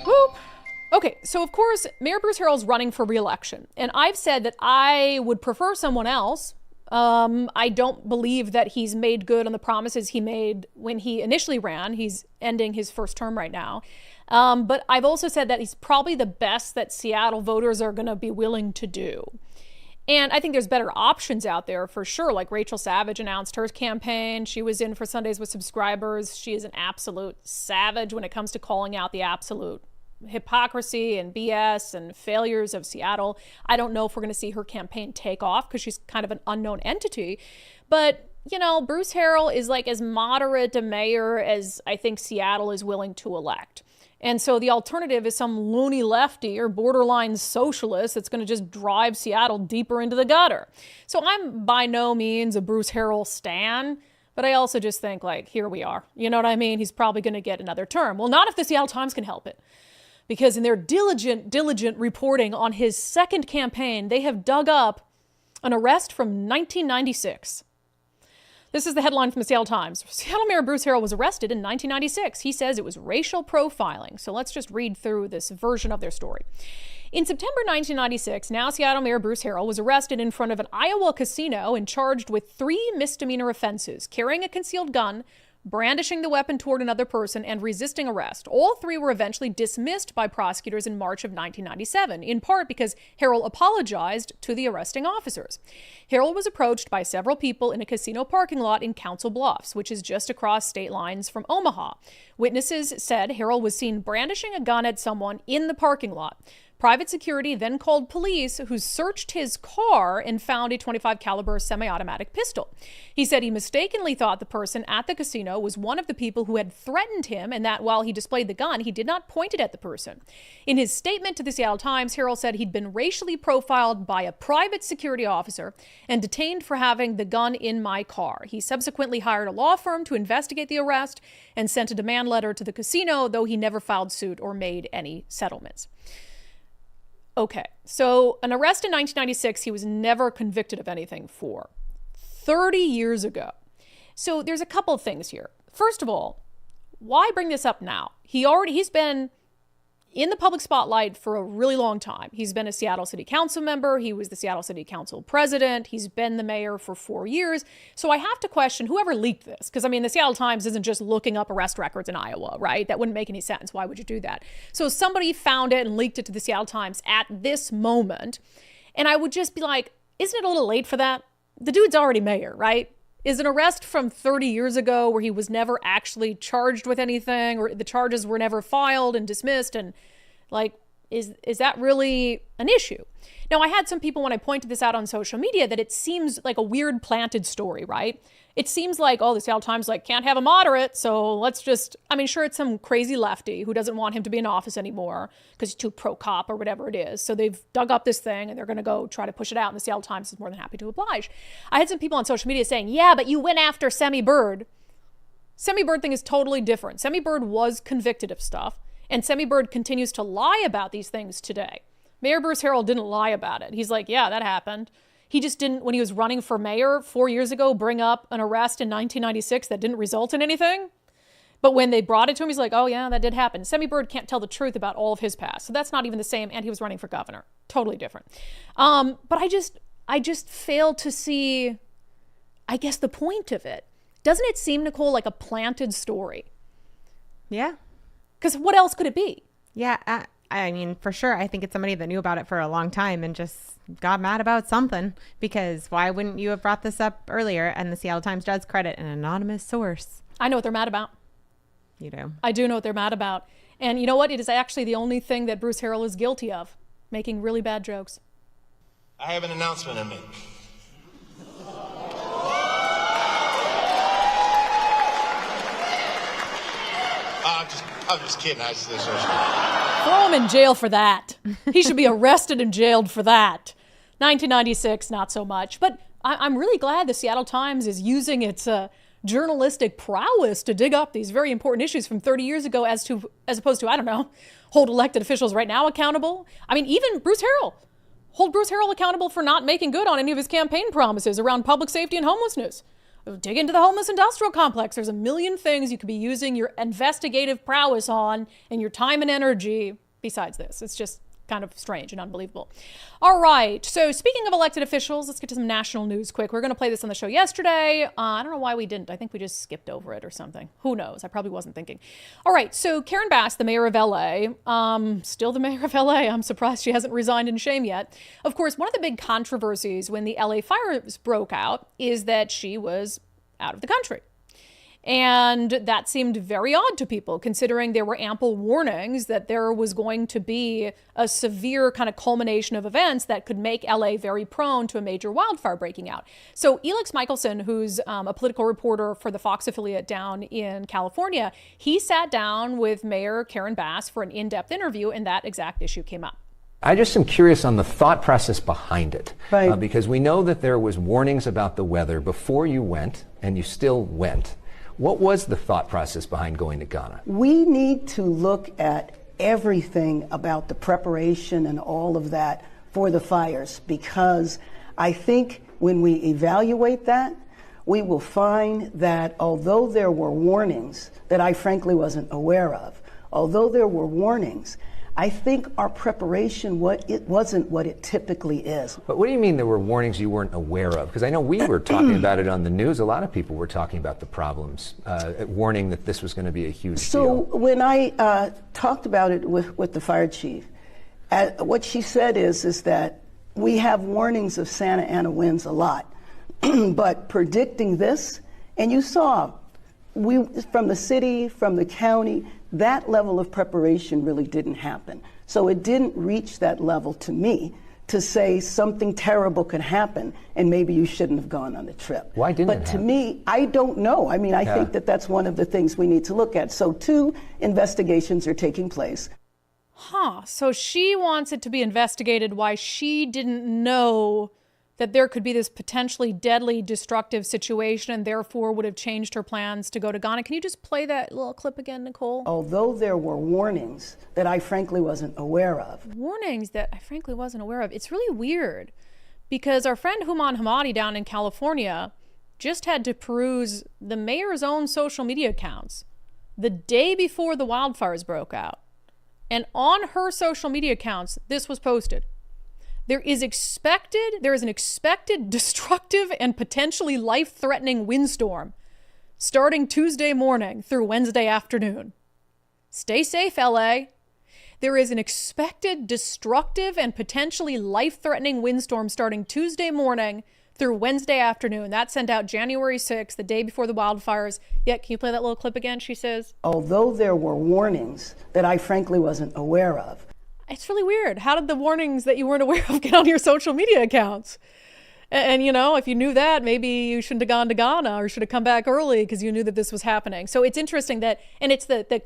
Whoop. Okay, so of course, Mayor Bruce Harrell is running for re-election, and I've said that I would prefer someone else. I don't believe that he's made good on the promises he made when he initially ran. He's ending his first term right now. But I've also said that he's probably the best that Seattle voters are going to be willing to do. And I think there's better options out there for sure. Like Rachel Savage announced her campaign. She was in for Sundays with Subscribers. She is an absolute savage when it comes to calling out the absolute hypocrisy and BS and failures of Seattle. I don't know if we're going to see her campaign take off because she's kind of an unknown entity. But, you know, Bruce Harrell is like as moderate a mayor as I think Seattle is willing to elect. And so the alternative is some loony lefty or borderline socialist that's going to just drive Seattle deeper into the gutter. So I'm by no means a Bruce Harrell stan, but I also just think, like, here we are. You know what I mean? He's probably going to get another term. Well, not if the Seattle Times can help it. Because in their diligent reporting on his second campaign, they have dug up an arrest from 1996. This is the headline from the Seattle Times. Seattle Mayor Bruce Harrell was arrested in 1996. He says it was racial profiling. So let's just read through this version of their story. In September 1996, now Seattle Mayor Bruce Harrell was arrested in front of an Iowa casino and charged with 3 misdemeanor offenses: carrying a concealed gun, brandishing the weapon toward another person, and resisting arrest. All 3 were eventually dismissed by prosecutors in March of 1997, in part because Harrell apologized to the arresting officers. Harrell was approached by several people in a casino parking lot in Council Bluffs, which is just across state lines from Omaha. Witnesses said Harrell was seen brandishing a gun at someone in the parking lot. Private security then called police, who searched his car and found a .25 caliber semi-automatic pistol. He said he mistakenly thought the person at the casino was one of the people who had threatened him, and that while he displayed the gun, he did not point it at the person. In his statement to the Seattle Times, Harrell said he'd been racially profiled by a private security officer and detained for having the gun in my car. He subsequently hired a law firm to investigate the arrest and sent a demand letter to the casino, though he never filed suit or made any settlements. Okay, so an arrest in 1996 he was never convicted of anything for. 30 years ago. So there's a couple of things here. First of all, why bring this up now? He's been in the public spotlight for a really long time. He's been a Seattle City Council member. He was the Seattle City Council president. He's been the mayor for 4 years. So I have to question whoever leaked this. Because, I mean, the Seattle Times isn't just looking up arrest records in Iowa, right? That wouldn't make any sense. Why would you do that? So somebody found it and leaked it to the Seattle Times at this moment. And I would just be like, isn't it a little late for that? The dude's already mayor, right? Is an arrest from 30 years ago where he was never actually charged with anything, or the charges were never filed and dismissed, and like, is that really an issue? Now, I had some people when I pointed this out on social media that it seems like a weird planted story, right? It seems like, oh, the Seattle Times like can't have a moderate, so let's just, I mean, sure, it's some crazy lefty who doesn't want him to be in office anymore because he's too pro-cop or whatever it is. So they've dug up this thing and they're going to go try to push it out, and the Seattle Times is more than happy to oblige. I had some people on social media saying, yeah, but you went after Semi Bird. Semi Bird thing is totally different. Semi Bird was convicted of stuff, and Semi Bird continues to lie about these things today. Mayor Bruce Harrell didn't lie about it. He's like, yeah, that happened. He just didn't, when he was running for mayor 4 years ago, bring up an arrest in 1996 that didn't result in anything. But when they brought it to him, he's like, oh yeah, that did happen. Semi Bird can't tell the truth about all of his past. So that's not even the same. And he was running for governor. Totally different. But I just fail to see, I guess, the point of it. Doesn't it seem, Nicole, like a planted story? Yeah. Because what else could it be? Yeah. I mean, for sure. I think it's somebody that knew about it for a long time and just got mad about something, because why wouldn't you have brought this up earlier? And the Seattle Times does credit an anonymous source. I know what they're mad about. You do. I do know what they're mad about. And you know what? It is actually the only thing that Bruce Harrell is guilty of, making really bad jokes. I have an announcement to make. I'm just kidding. Throw him in jail for that. He should be arrested and jailed for that. 1996, not so much. But I'm really glad the Seattle Times is using its journalistic prowess to dig up these very important issues from 30 years ago as opposed to, I don't know, hold elected officials right now accountable. I mean, even Bruce Harrell, hold Bruce Harrell accountable for not making good on any of his campaign promises around public safety and homelessness. Dig into the homeless industrial complex. There's a million things you could be using your investigative prowess on and your time and energy besides this. It's just kind of strange and unbelievable. All right. So speaking of elected officials, let's get to some national news quick. We were going to play this on the show yesterday. I don't know why we didn't. I think we just skipped over it or something. Who knows? I probably wasn't thinking. All right. So Karen Bass, the mayor of LA, still the mayor of LA. I'm surprised she hasn't resigned in shame yet. Of course, one of the big controversies when the LA fires broke out is that she was out of the country. And that seemed very odd to people, considering there were ample warnings that there was going to be a severe kind of culmination of events that could make LA very prone to a major wildfire breaking out. So Elix Michelson, who's a political reporter for the Fox affiliate down in California, he sat down with Mayor Karen Bass for an in-depth interview, and that exact issue came up. I just am curious on the thought process behind it. Right. Because we know that there was warnings about the weather before you went, and you still went. What was the thought process behind going to Ghana? We need to look at everything about the preparation and all of that for the fires, because I think when we evaluate that, we will find that although there were warnings that I frankly wasn't aware of, although there were warnings, I think our preparation, it wasn't what it typically is. But what do you mean there were warnings you weren't aware of? Because I know we were talking about it on the news. A lot of people were talking about the problems, warning that this was going to be a huge deal. So when I talked about it with the fire chief, what she said is that we have warnings of Santa Ana winds a lot, but predicting this, and you saw, from the city, from the county, that level of preparation really didn't happen. So it didn't reach that level to me to say something terrible could happen and maybe you shouldn't have gone on the trip. Why didn't it But to happen? me, I don't know. I mean, I think that's one of the things we need to look at. So 2 investigations are taking place. So she wants it to be investigated why she didn't know that there could be this potentially deadly, destructive situation and therefore would have changed her plans to go to Ghana. Can you just play that little clip again, Nicole? Although there were warnings that I frankly wasn't aware of. Warnings that I frankly wasn't aware of. It's really weird because our friend Human Hamadi down in California just had to peruse the mayor's own social media accounts the day before the wildfires broke out. And on her social media accounts, this was posted. There is an expected destructive and potentially life-threatening windstorm starting Tuesday morning through Wednesday afternoon. Stay safe, LA. There is an expected destructive and potentially life-threatening windstorm starting Tuesday morning through Wednesday afternoon. That sent out January 6th, the day before the wildfires. Yeah, can you play that little clip again? She says, although there were warnings that I frankly wasn't aware of. It's really weird. How did the warnings that you weren't aware of get on your social media accounts? And you know, if you knew that, maybe you shouldn't have gone to Ghana or should have come back early because you knew that this was happening. So it's interesting that, and it's the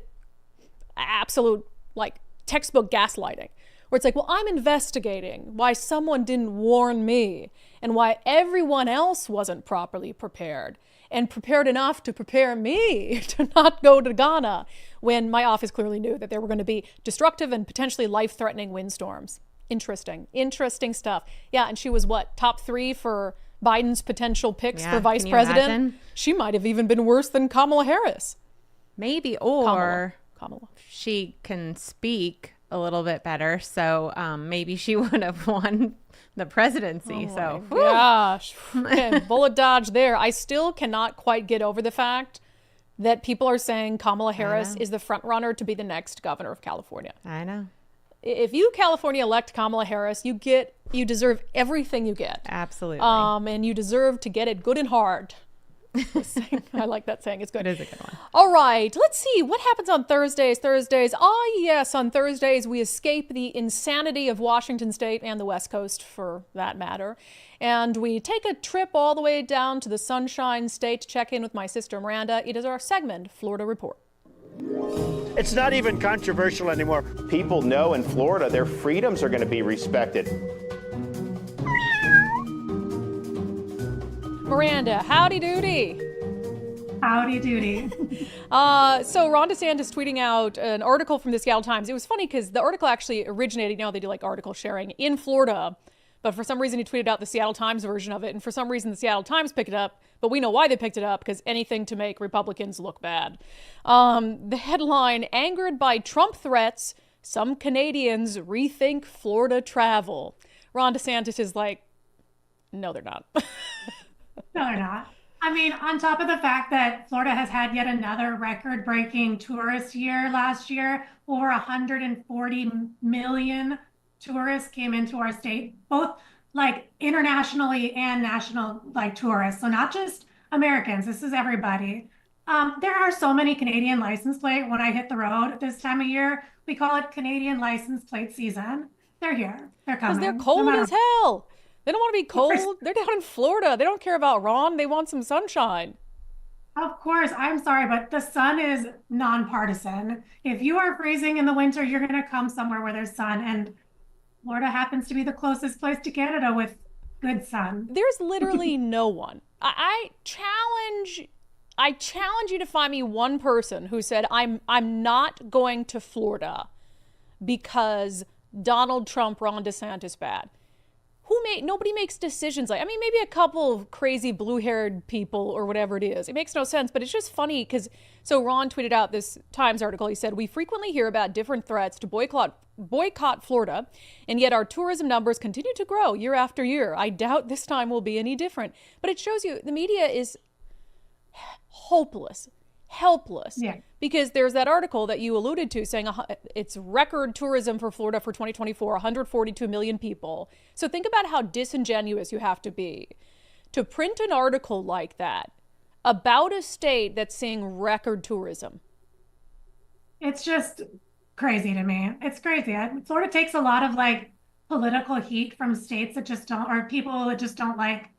absolute like textbook gaslighting, where it's like, well, I'm investigating why someone didn't warn me and why everyone else wasn't properly prepared and prepared enough to prepare me to not go to Ghana when my office clearly knew that there were going to be destructive and potentially life-threatening windstorms. Interesting stuff. Yeah, and she was what, top 3 for Biden's potential picks for vice president? Imagine? She might have even been worse than Kamala Harris. Maybe, or Kamala. she can speak a little bit better, so maybe she would have won the presidency. So gosh, okay, bullet dodge there. I still cannot quite get over the fact that people are saying Kamala Harris is the front runner to be the next governor of California. I know. If you California elect Kamala Harris, you deserve everything you get. Absolutely. And you deserve to get it good and hard. I like that saying. It's good. It is a good one. All right. Let's see what happens on Thursdays. Yes, on Thursdays we escape the insanity of Washington State and the West Coast, for that matter, and we take a trip all the way down to the Sunshine State to check in with my sister Miranda. It is our segment, Florida Report. It's not even controversial anymore. People know in Florida their freedoms are going to be respected. Miranda, howdy doody. Howdy doody. So Ron DeSantis tweeting out an article from the Seattle Times. It was funny because the article actually originated, they do like article sharing in Florida, but for some reason he tweeted out the Seattle Times version of it. And for some reason the Seattle Times picked it up, but we know why they picked it up, because anything to make Republicans look bad. The headline, angered by Trump threats, some Canadians rethink Florida travel. Ron DeSantis is like, no, they're not. No, they're not. I mean, on top of the fact that Florida has had yet another record-breaking tourist year last year, over 140 million tourists came into our state, both like internationally and national like tourists. So not just Americans, this is everybody. There are so many Canadian license plate. When I hit the road this time of year, we call it Canadian license plate season. They're here. They're coming. Because they're cold as hell. They don't want to be cold. They're down in Florida. They don't care about Ron. They want some sunshine. Of course, I'm sorry, but the sun is nonpartisan. If you are freezing in the winter, you're going to come somewhere where there's sun. And Florida happens to be the closest place to Canada with good sun. There's literally no one. I challenge you to find me one person who said, I'm not going to Florida because Donald Trump, Ron DeSantis bad. Nobody makes decisions like, I mean, maybe a couple of crazy blue-haired people or whatever it is. It makes no sense, but it's just funny because, so Ron tweeted out this Times article. He said, we frequently hear about different threats to boycott Florida, and yet our tourism numbers continue to grow year after year. I doubt this time will be any different. But it shows you the media is helpless. Yeah. Because there's that article that you alluded to saying it's record tourism for Florida for 2024, 142 million people. So think about how disingenuous you have to be to print an article like that about a state that's seeing record tourism. It's just crazy to me. It's crazy. Florida takes a lot of like political heat from states that just don't, or people that just don't like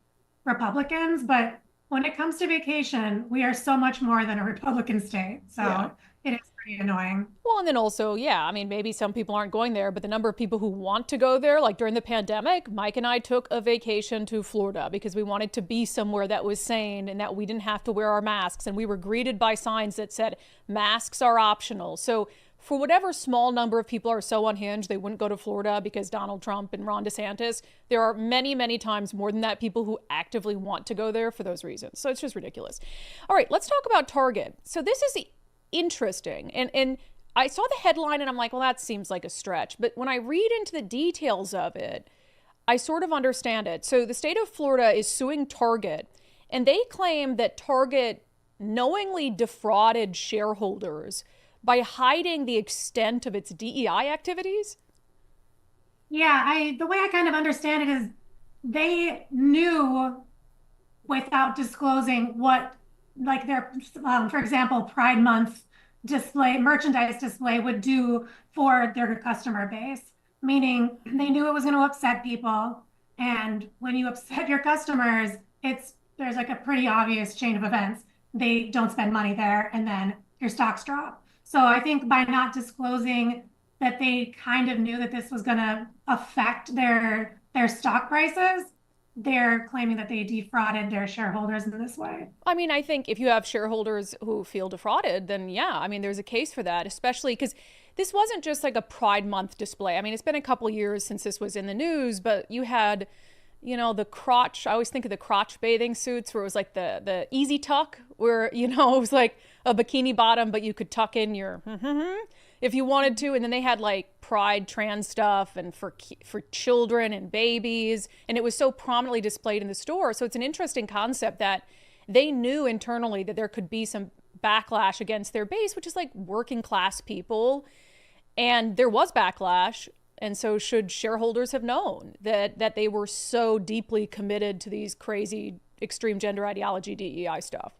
Republicans, but when it comes to vacation, we are so much more than a Republican state. So It is pretty annoying. Well, and then also, I mean, maybe some people aren't going there, but the number of people who want to go there, like during the pandemic, Mike and I took a vacation to Florida because we wanted to be somewhere that was sane and that we didn't have to wear our masks. And we were greeted by signs that said masks are optional. So for whatever small number of people are so unhinged they wouldn't go to Florida because Donald Trump and Ron DeSantis, there are many, many times more than that people who actively want to go there for those reasons. So it's just ridiculous. All right, let's talk about Target. So this is interesting. And I saw the headline and I'm like, well, that seems like a stretch. But when I read into the details of it, I sort of understand it. So the state of Florida is suing Target, and they claim that Target knowingly defrauded shareholders by hiding the extent of its DEI activities? Yeah, the way I kind of understand it is they knew without disclosing what, like their, for example, Pride Month merchandise display would do for their customer base, meaning they knew it was going to upset people. And when you upset your customers, there's like a pretty obvious chain of events. They don't spend money there, and then your stocks drop. So I think by not disclosing that they kind of knew that this was going to affect their stock prices, they're claiming that they defrauded their shareholders in this way. I mean, I think if you have shareholders who feel defrauded, then I mean, there's a case for that, especially because this wasn't just like a Pride Month display. I mean, it's been a couple years since this was in the news, but you had, the crotch, I always think of the crotch bathing suits where it was like the easy tuck, where, it was like a bikini bottom, but you could tuck in your if you wanted to. And then they had like Pride trans stuff and for children and babies. And it was so prominently displayed in the store. So it's an interesting concept that they knew internally that there could be some backlash against their base, which is like working class people. And there was backlash. And so should shareholders have known that they were so deeply committed to these crazy extreme gender ideology DEI stuff?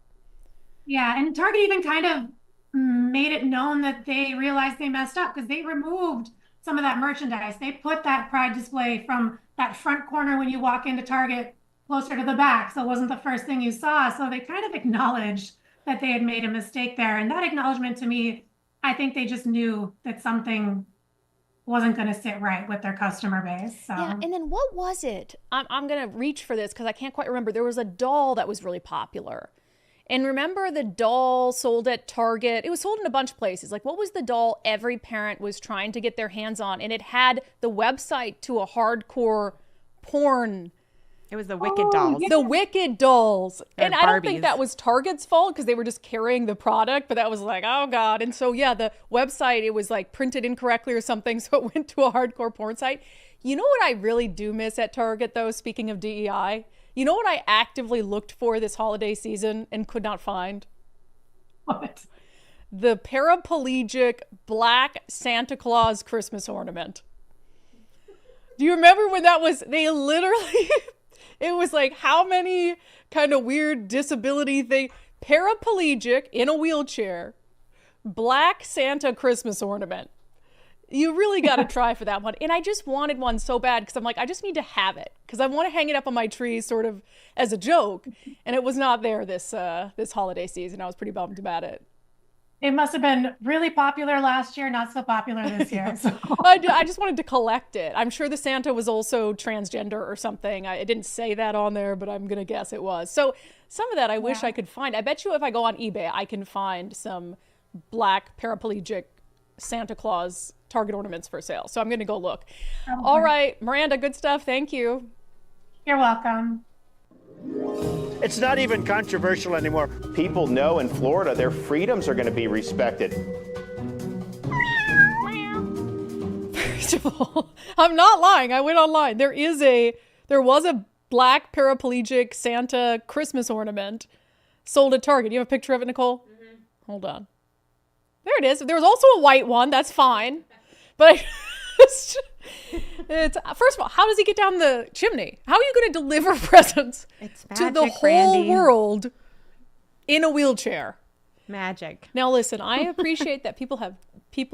Yeah, and Target even kind of made it known that they realized they messed up because they removed some of that merchandise. They put that Pride display from that front corner when you walk into Target closer to the back, so it wasn't the first thing you saw. So they kind of acknowledged that they had made a mistake there. And that acknowledgement, to me, I think they just knew that something wasn't going to sit right with their customer base. So. Yeah, and then what was it? I'm going to reach for this because I can't quite remember. There was a doll that was really popular. And remember the doll sold at Target? It was sold in a bunch of places. Like, what was the doll every parent was trying to get their hands on? And it had the website to a hardcore porn. It was the Wicked dolls. The Wicked dolls. They're And I don't think Barbies. that was Target's fault because they were just carrying the product, but that was like, oh God. And so, yeah, the website, it was like printed incorrectly or something. So it went to a hardcore porn site. You know what I really do miss at Target though, speaking of DEI? You know what I actively looked for this holiday season and could not find? What? The paraplegic black Santa Claus Christmas ornament. Do you remember when that was, they literally, it was like how many kind of weird disability thing, paraplegic in a wheelchair, black Santa Christmas ornament. You really got to try for that one. And I just wanted one so bad because I'm like, I just need to have it because I want to hang it up on my tree sort of as a joke. And it was not there this holiday season. I was pretty bummed about it. It must have been really popular last year, not so popular this year. So. I just wanted to collect it. I'm sure the Santa was also transgender or something. I didn't say that on there, but I'm going to guess it was. So some of that I wish I could find. I bet you if I go on eBay, I can find some black paraplegic Santa Claus Target ornaments for sale. So I'm going to go look. All right, Miranda, good stuff. Thank you. You're welcome. It's not even controversial anymore. People know in Florida their freedoms are going to be respected. First of all, I'm not lying. I went online. There was a black paraplegic Santa Christmas ornament sold at Target. You have a picture of it, Nicole? Mm-hmm. Hold on. There it is. There was also a white one. That's fine. But it's first of all, how does he get down the chimney? How are you going to deliver presents to the whole world in a wheelchair? Magic. Now listen, I appreciate that people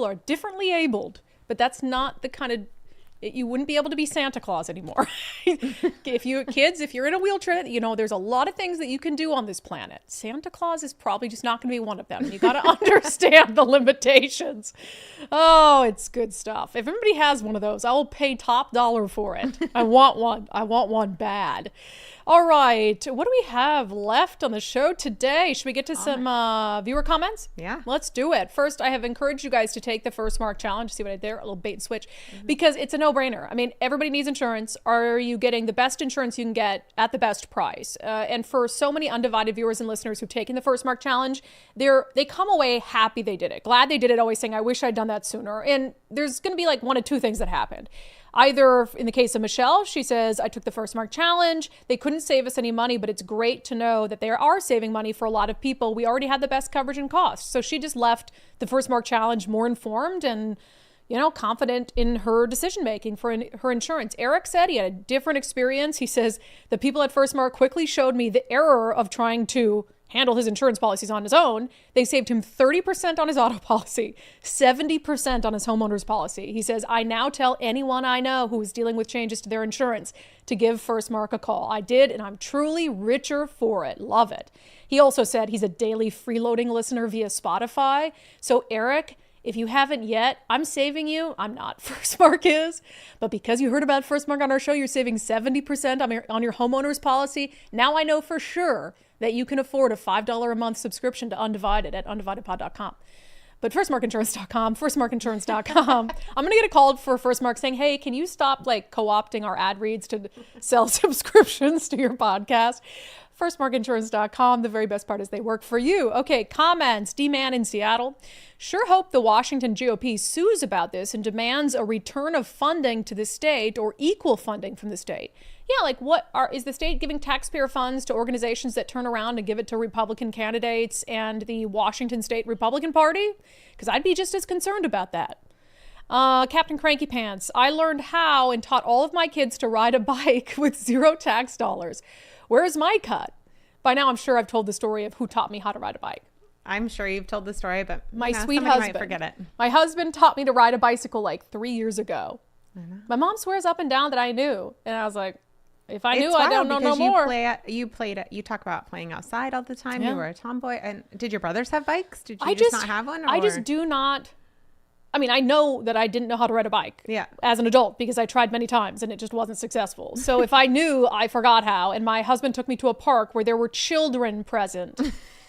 are differently abled, but that's not the kind of, you wouldn't be able to be Santa Claus anymore. If you're in a wheelchair, there's a lot of things that you can do on this planet. Santa Claus is probably just not going to be one of them. You got to understand the limitations. Oh, it's good stuff. If everybody has one of those, I will pay top dollar for it. I want one. I want one bad. All right. What do we have left on the show today? Should we get to some viewer comments? Yeah. Let's do it. First, I have encouraged you guys to take the First Mark Challenge. See what I did there? A little bait and switch. Because it's a no-brainer. I mean, everybody needs insurance. Are you getting the best insurance you can get at the best price? And for so many undivided viewers and listeners who've taken the First Mark Challenge, they come away happy they did it. Glad they did it, always saying, I wish I'd done that sooner. And there's going to be like one of two things that happened. Either in the case of Michelle, she says, I took the First Mark Challenge. They couldn't save us any money, but it's great to know that they are saving money for a lot of people. We already had the best coverage and cost. So she just left the First Mark Challenge more informed and, confident in her decision-making for her insurance. Eric said he had a different experience. He says, the people at First Mark quickly showed me the error of trying to handle his insurance policies on his own. They saved him 30% on his auto policy, 70% on his homeowner's policy. He says, I now tell anyone I know who is dealing with changes to their insurance to give First Mark a call. I did, and I'm truly richer for it. Love it. He also said he's a daily freeloading listener via Spotify. So Eric, if you haven't yet, I'm saving you. I'm not. First Mark is. But because you heard about First Mark on our show, you're saving 70% on your homeowner's policy. Now I know for sure that you can afford a $5 a month subscription to Undivided at undividedpod.com. But firstmarkinsurance.com, firstmarkinsurance.com. I'm going to get a call for First Mark saying, hey, can you stop co-opting our ad reads to sell subscriptions to your podcast? Firstmarkinsurance.com. The very best part is they work for you. Okay, comments. D-Man in Seattle. Sure hope the Washington GOP sues about this and demands a return of funding to the state or equal funding from the state. Yeah, is the state giving taxpayer funds to organizations that turn around and give it to Republican candidates and the Washington State Republican Party? Because I'd be just as concerned about that. Captain Cranky Pants, I learned how and taught all of my kids to ride a bike with zero tax dollars. Where's my cut? By now, I'm sure I've told the story of who taught me how to ride a bike. I'm sure you've told the story, but my sweet husband might forget it. My husband taught me to ride a bicycle 3 years ago. My mom swears up and down that I knew. And I was like, if I knew, I don't know no more. You talk about playing outside all the time. Yeah. You were a tomboy. And did your brothers have bikes? Did you I just not have one? Or? I just do not. I mean, I know that I didn't know how to ride a bike as an adult because I tried many times and it just wasn't successful. So if I knew, I forgot how. And my husband took me to a park where there were children present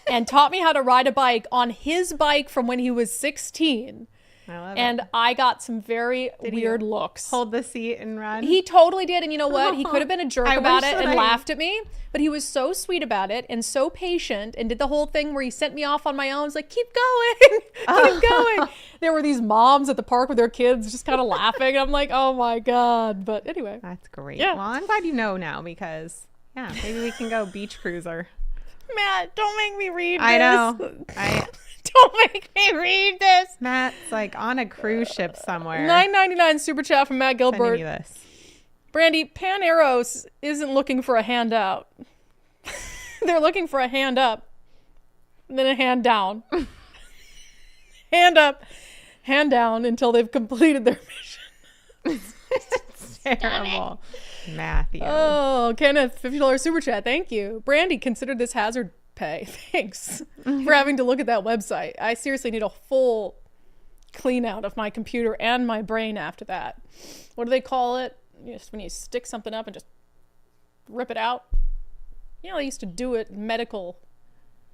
and taught me how to ride a bike on his bike from when he was 16. I love and it. I got some very Did weird you looks. Hold the seat and run. He totally did. And you know what? He could have been a jerk I about wish it that and I- laughed at me, but he was so sweet about it and so patient and did the whole thing where he sent me off on my own. He's like, keep going, keep going. There were these moms at the park with their kids just kind of laughing. I'm like, oh my God. But anyway. That's great. Yeah. Well, I'm glad you know now because, yeah, maybe we can go beach cruiser. Matt, don't make me read this. I know. Don't make me read this. Matt's like on a cruise ship somewhere. $9.99 super chat from Matt Sending Gilbert. you this. Brandi, Paneros isn't looking for a handout. They're looking for a hand up, and then a hand down. Hand up, hand down until they've completed their mission. Terrible. Matthew. Oh, Kenneth, $50 super chat. Thank you. Brandi, consider this hazard pay. Thanks for having to look at that website. I seriously need a full clean out of my computer and my brain after that. What do they call it? Just when you stick something up and just rip it out. You know, they used to do it in medical.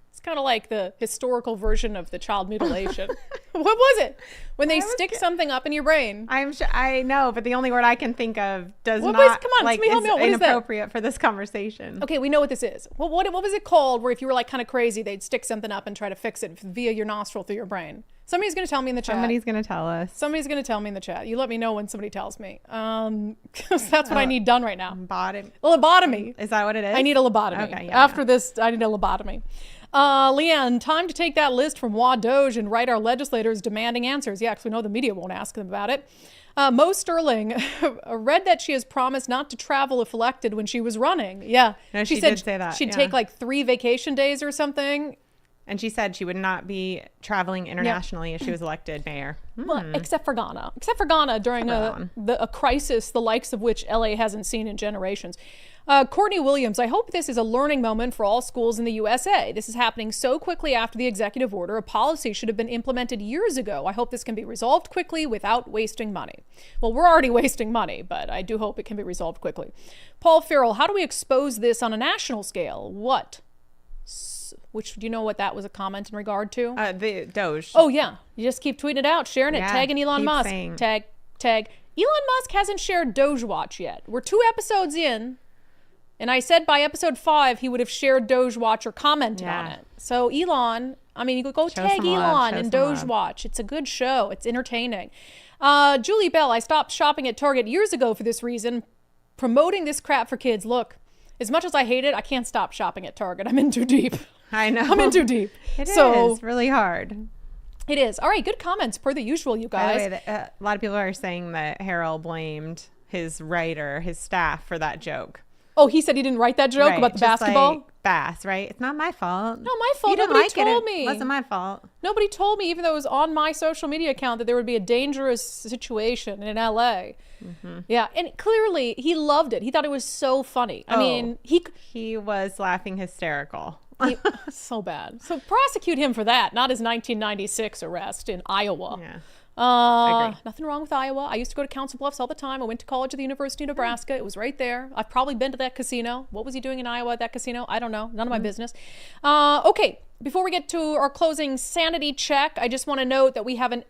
It's kind of like the historical version of the child mutilation. What was it? When they stick something up in your brain. I'm sure I know, but the only word I can think of does What not was- come on, like somebody help is me out. What is that? inappropriate for this conversation. Okay, we know what this is. What was it called where if you were like kind of crazy, they'd stick something up and try to fix it via your nostril through your brain? Somebody's going to tell me in the chat. Somebody's gonna tell us. Somebody's going to tell me in the chat. You let me know when somebody tells me. 'Cause that's what I need done right now. Bottom. A lobotomy. Is that what it is? I need a lobotomy. Okay, yeah, After this, I need a lobotomy. Leanne, time to take that list from DOGE and write our legislators demanding answers. Yeah, because we know the media won't ask them about it. Mo Sterling read that she has promised not to travel if elected when she was running. Yeah. No, she said did say that, she'd yeah. take like 3 vacation days or something. And she said she would not be traveling internationally if she was elected mayor. Well, except for Ghana. Except for Ghana during a crisis the likes of which LA hasn't seen in generations. Courtney Williams, I hope this is a learning moment for all schools in the USA. This is happening so quickly after the executive order. A policy should have been implemented years ago. I hope this can be resolved quickly without wasting money. Well, we're already wasting money, but I do hope it can be resolved quickly. Paul Farrell, how do we expose this on a national scale? What? Which, do you know what that was a comment in regard to? The DOGE. Oh, yeah. You just keep tweeting it out, sharing it, Yeah, tagging Elon keep Musk. saying. Tag. Elon Musk hasn't shared DOGE Watch yet. We're 2 episodes in, and I said by episode 5 he would have shared DOGE Watch or commented on it. So Elon, I mean, you could go Show tag some love, Elon show and some DOGE love. Watch. It's a good show. It's entertaining. Julie Bell, I stopped shopping at Target years ago for this reason. Promoting this crap for kids. Look, as much as I hate it, I can't stop shopping at Target. I'm in too deep. I know. I'm in too deep. It So is really hard. it is. All right, good comments per the usual, you By guys. the way, a lot of people are saying that Harold blamed his writer, his staff, for that joke. Oh, he said he didn't write that joke Right, about the just basketball? like Bass, right? It's not my fault. Not my fault. You didn't Nobody like told it. me. It wasn't my fault. Nobody told me, even though it was on my social media account, that there would be a dangerous situation in LA. Yeah, and clearly he loved it. He thought it was so funny. I mean, he was laughing hysterical. So bad. So prosecute him for that, not his 1996 arrest in Iowa. Yeah. Agree. Nothing wrong with Iowa. I used to go to Council Bluffs all the time. I went to college at the University of Nebraska. It was right there. I've probably been to that casino. What was he doing in Iowa at that casino? I don't know. None of my business. Okay, before we get to our closing sanity check, I just want to note that we have an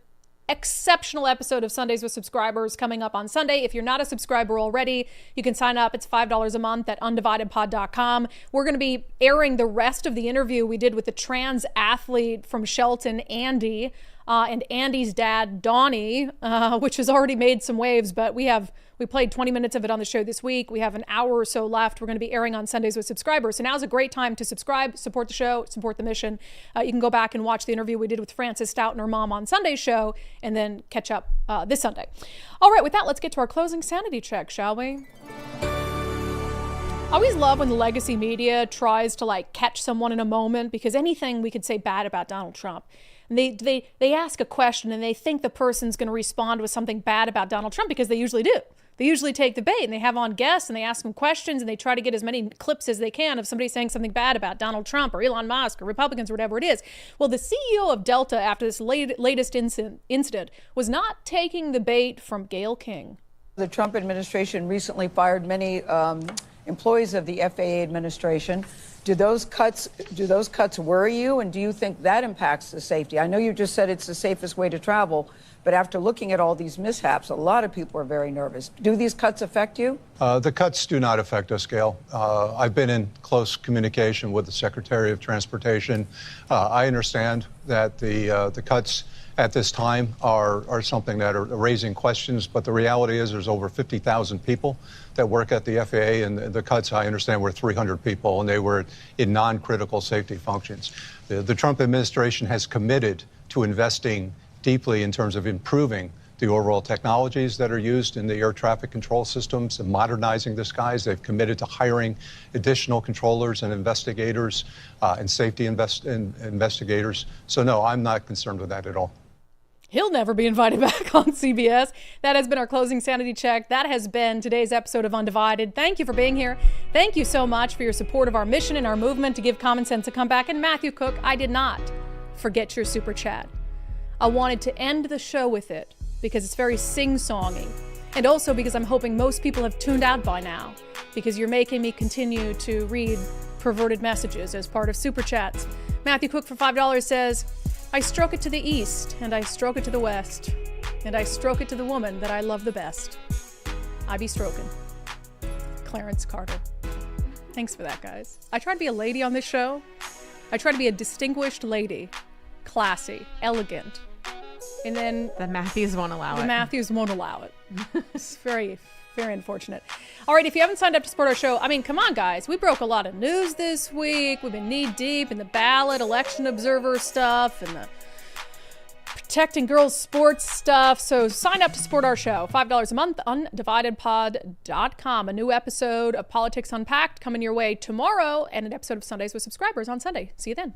exceptional episode of Sundays with Subscribers coming up on Sunday. If you're not a subscriber already, you can sign up. It's $5 a month at undividedpod.com. We're going to be airing the rest of the interview we did with the trans athlete from Shelton, Andy, and Andy's dad, Donnie, which has already made some waves, but we played 20 minutes of it on the show this week. We have an hour or so left. We're going to be airing on Sundays with Subscribers. So now's a great time to subscribe, support the show, support the mission. You can go back and watch the interview we did with Frances Stout and her mom on Sunday's show, and then catch up this Sunday. All right, with that, let's get to our closing sanity check, shall we? I always love when the legacy media tries to like catch someone in a moment, because anything we could say bad about Donald Trump, and they ask a question and they think the person's going to respond with something bad about Donald Trump, because they usually do. They usually take the bait and they have on guests and they ask them questions and they try to get as many clips as they can of somebody saying something bad about Donald Trump or Elon Musk or Republicans or whatever it is. Well, the CEO of Delta, after this latest incident, was not taking the bait from Gayle King. The Trump administration recently fired many employees of the FAA administration Do those cuts worry you, and do you think that impacts the safety? I know you just said it's the safest way to travel, but after looking at all these mishaps, a lot of people are very nervous. Do these cuts affect you? The cuts do not affect us, Gail. I've been in close communication with the Secretary of Transportation. I understand that the cuts at this time are something that are raising questions, but the reality is there's over 50,000 people that work at the FAA, and the cuts, I understand, were 300 people, and they were in non-critical safety functions. The Trump administration has committed to investing deeply in terms of improving the overall technologies that are used in the air traffic control systems and modernizing the skies. They've committed to hiring additional controllers and investigators and safety investigators. So no, I'm not concerned with that at all. He'll never be invited back on CBS. That has been our closing sanity check. That has been today's episode of Undivided. Thank you for being here. Thank you so much for your support of our mission and our movement to give common sense a comeback. And Matthew Cook, I did not forget your super chat. I wanted to end the show with it because it's very sing-songy. And also because I'm hoping most people have tuned out by now because you're making me continue to read perverted messages as part of super chats. Matthew Cook for $5 says, I stroke it to the east, and I stroke it to the west, and I stroke it to the woman that I love the best. I be stroking. Clarence Carter. Thanks for that, guys. I try to be a lady on this show. I try to be a distinguished lady. Classy, elegant. And then the Matthews won't allow it. The Matthews won't allow it. It's very, very unfortunate. All right, if you haven't signed up to support our show, I mean, come on, guys. We broke a lot of news this week. We've been knee deep in the ballot, election observer stuff, and the protecting girls sports stuff. So sign up to support our show. $5 a month, undividedpod.com. A new episode of Politics Unpacked coming your way tomorrow, and an episode of Sundays with Subscribers on Sunday. See you then.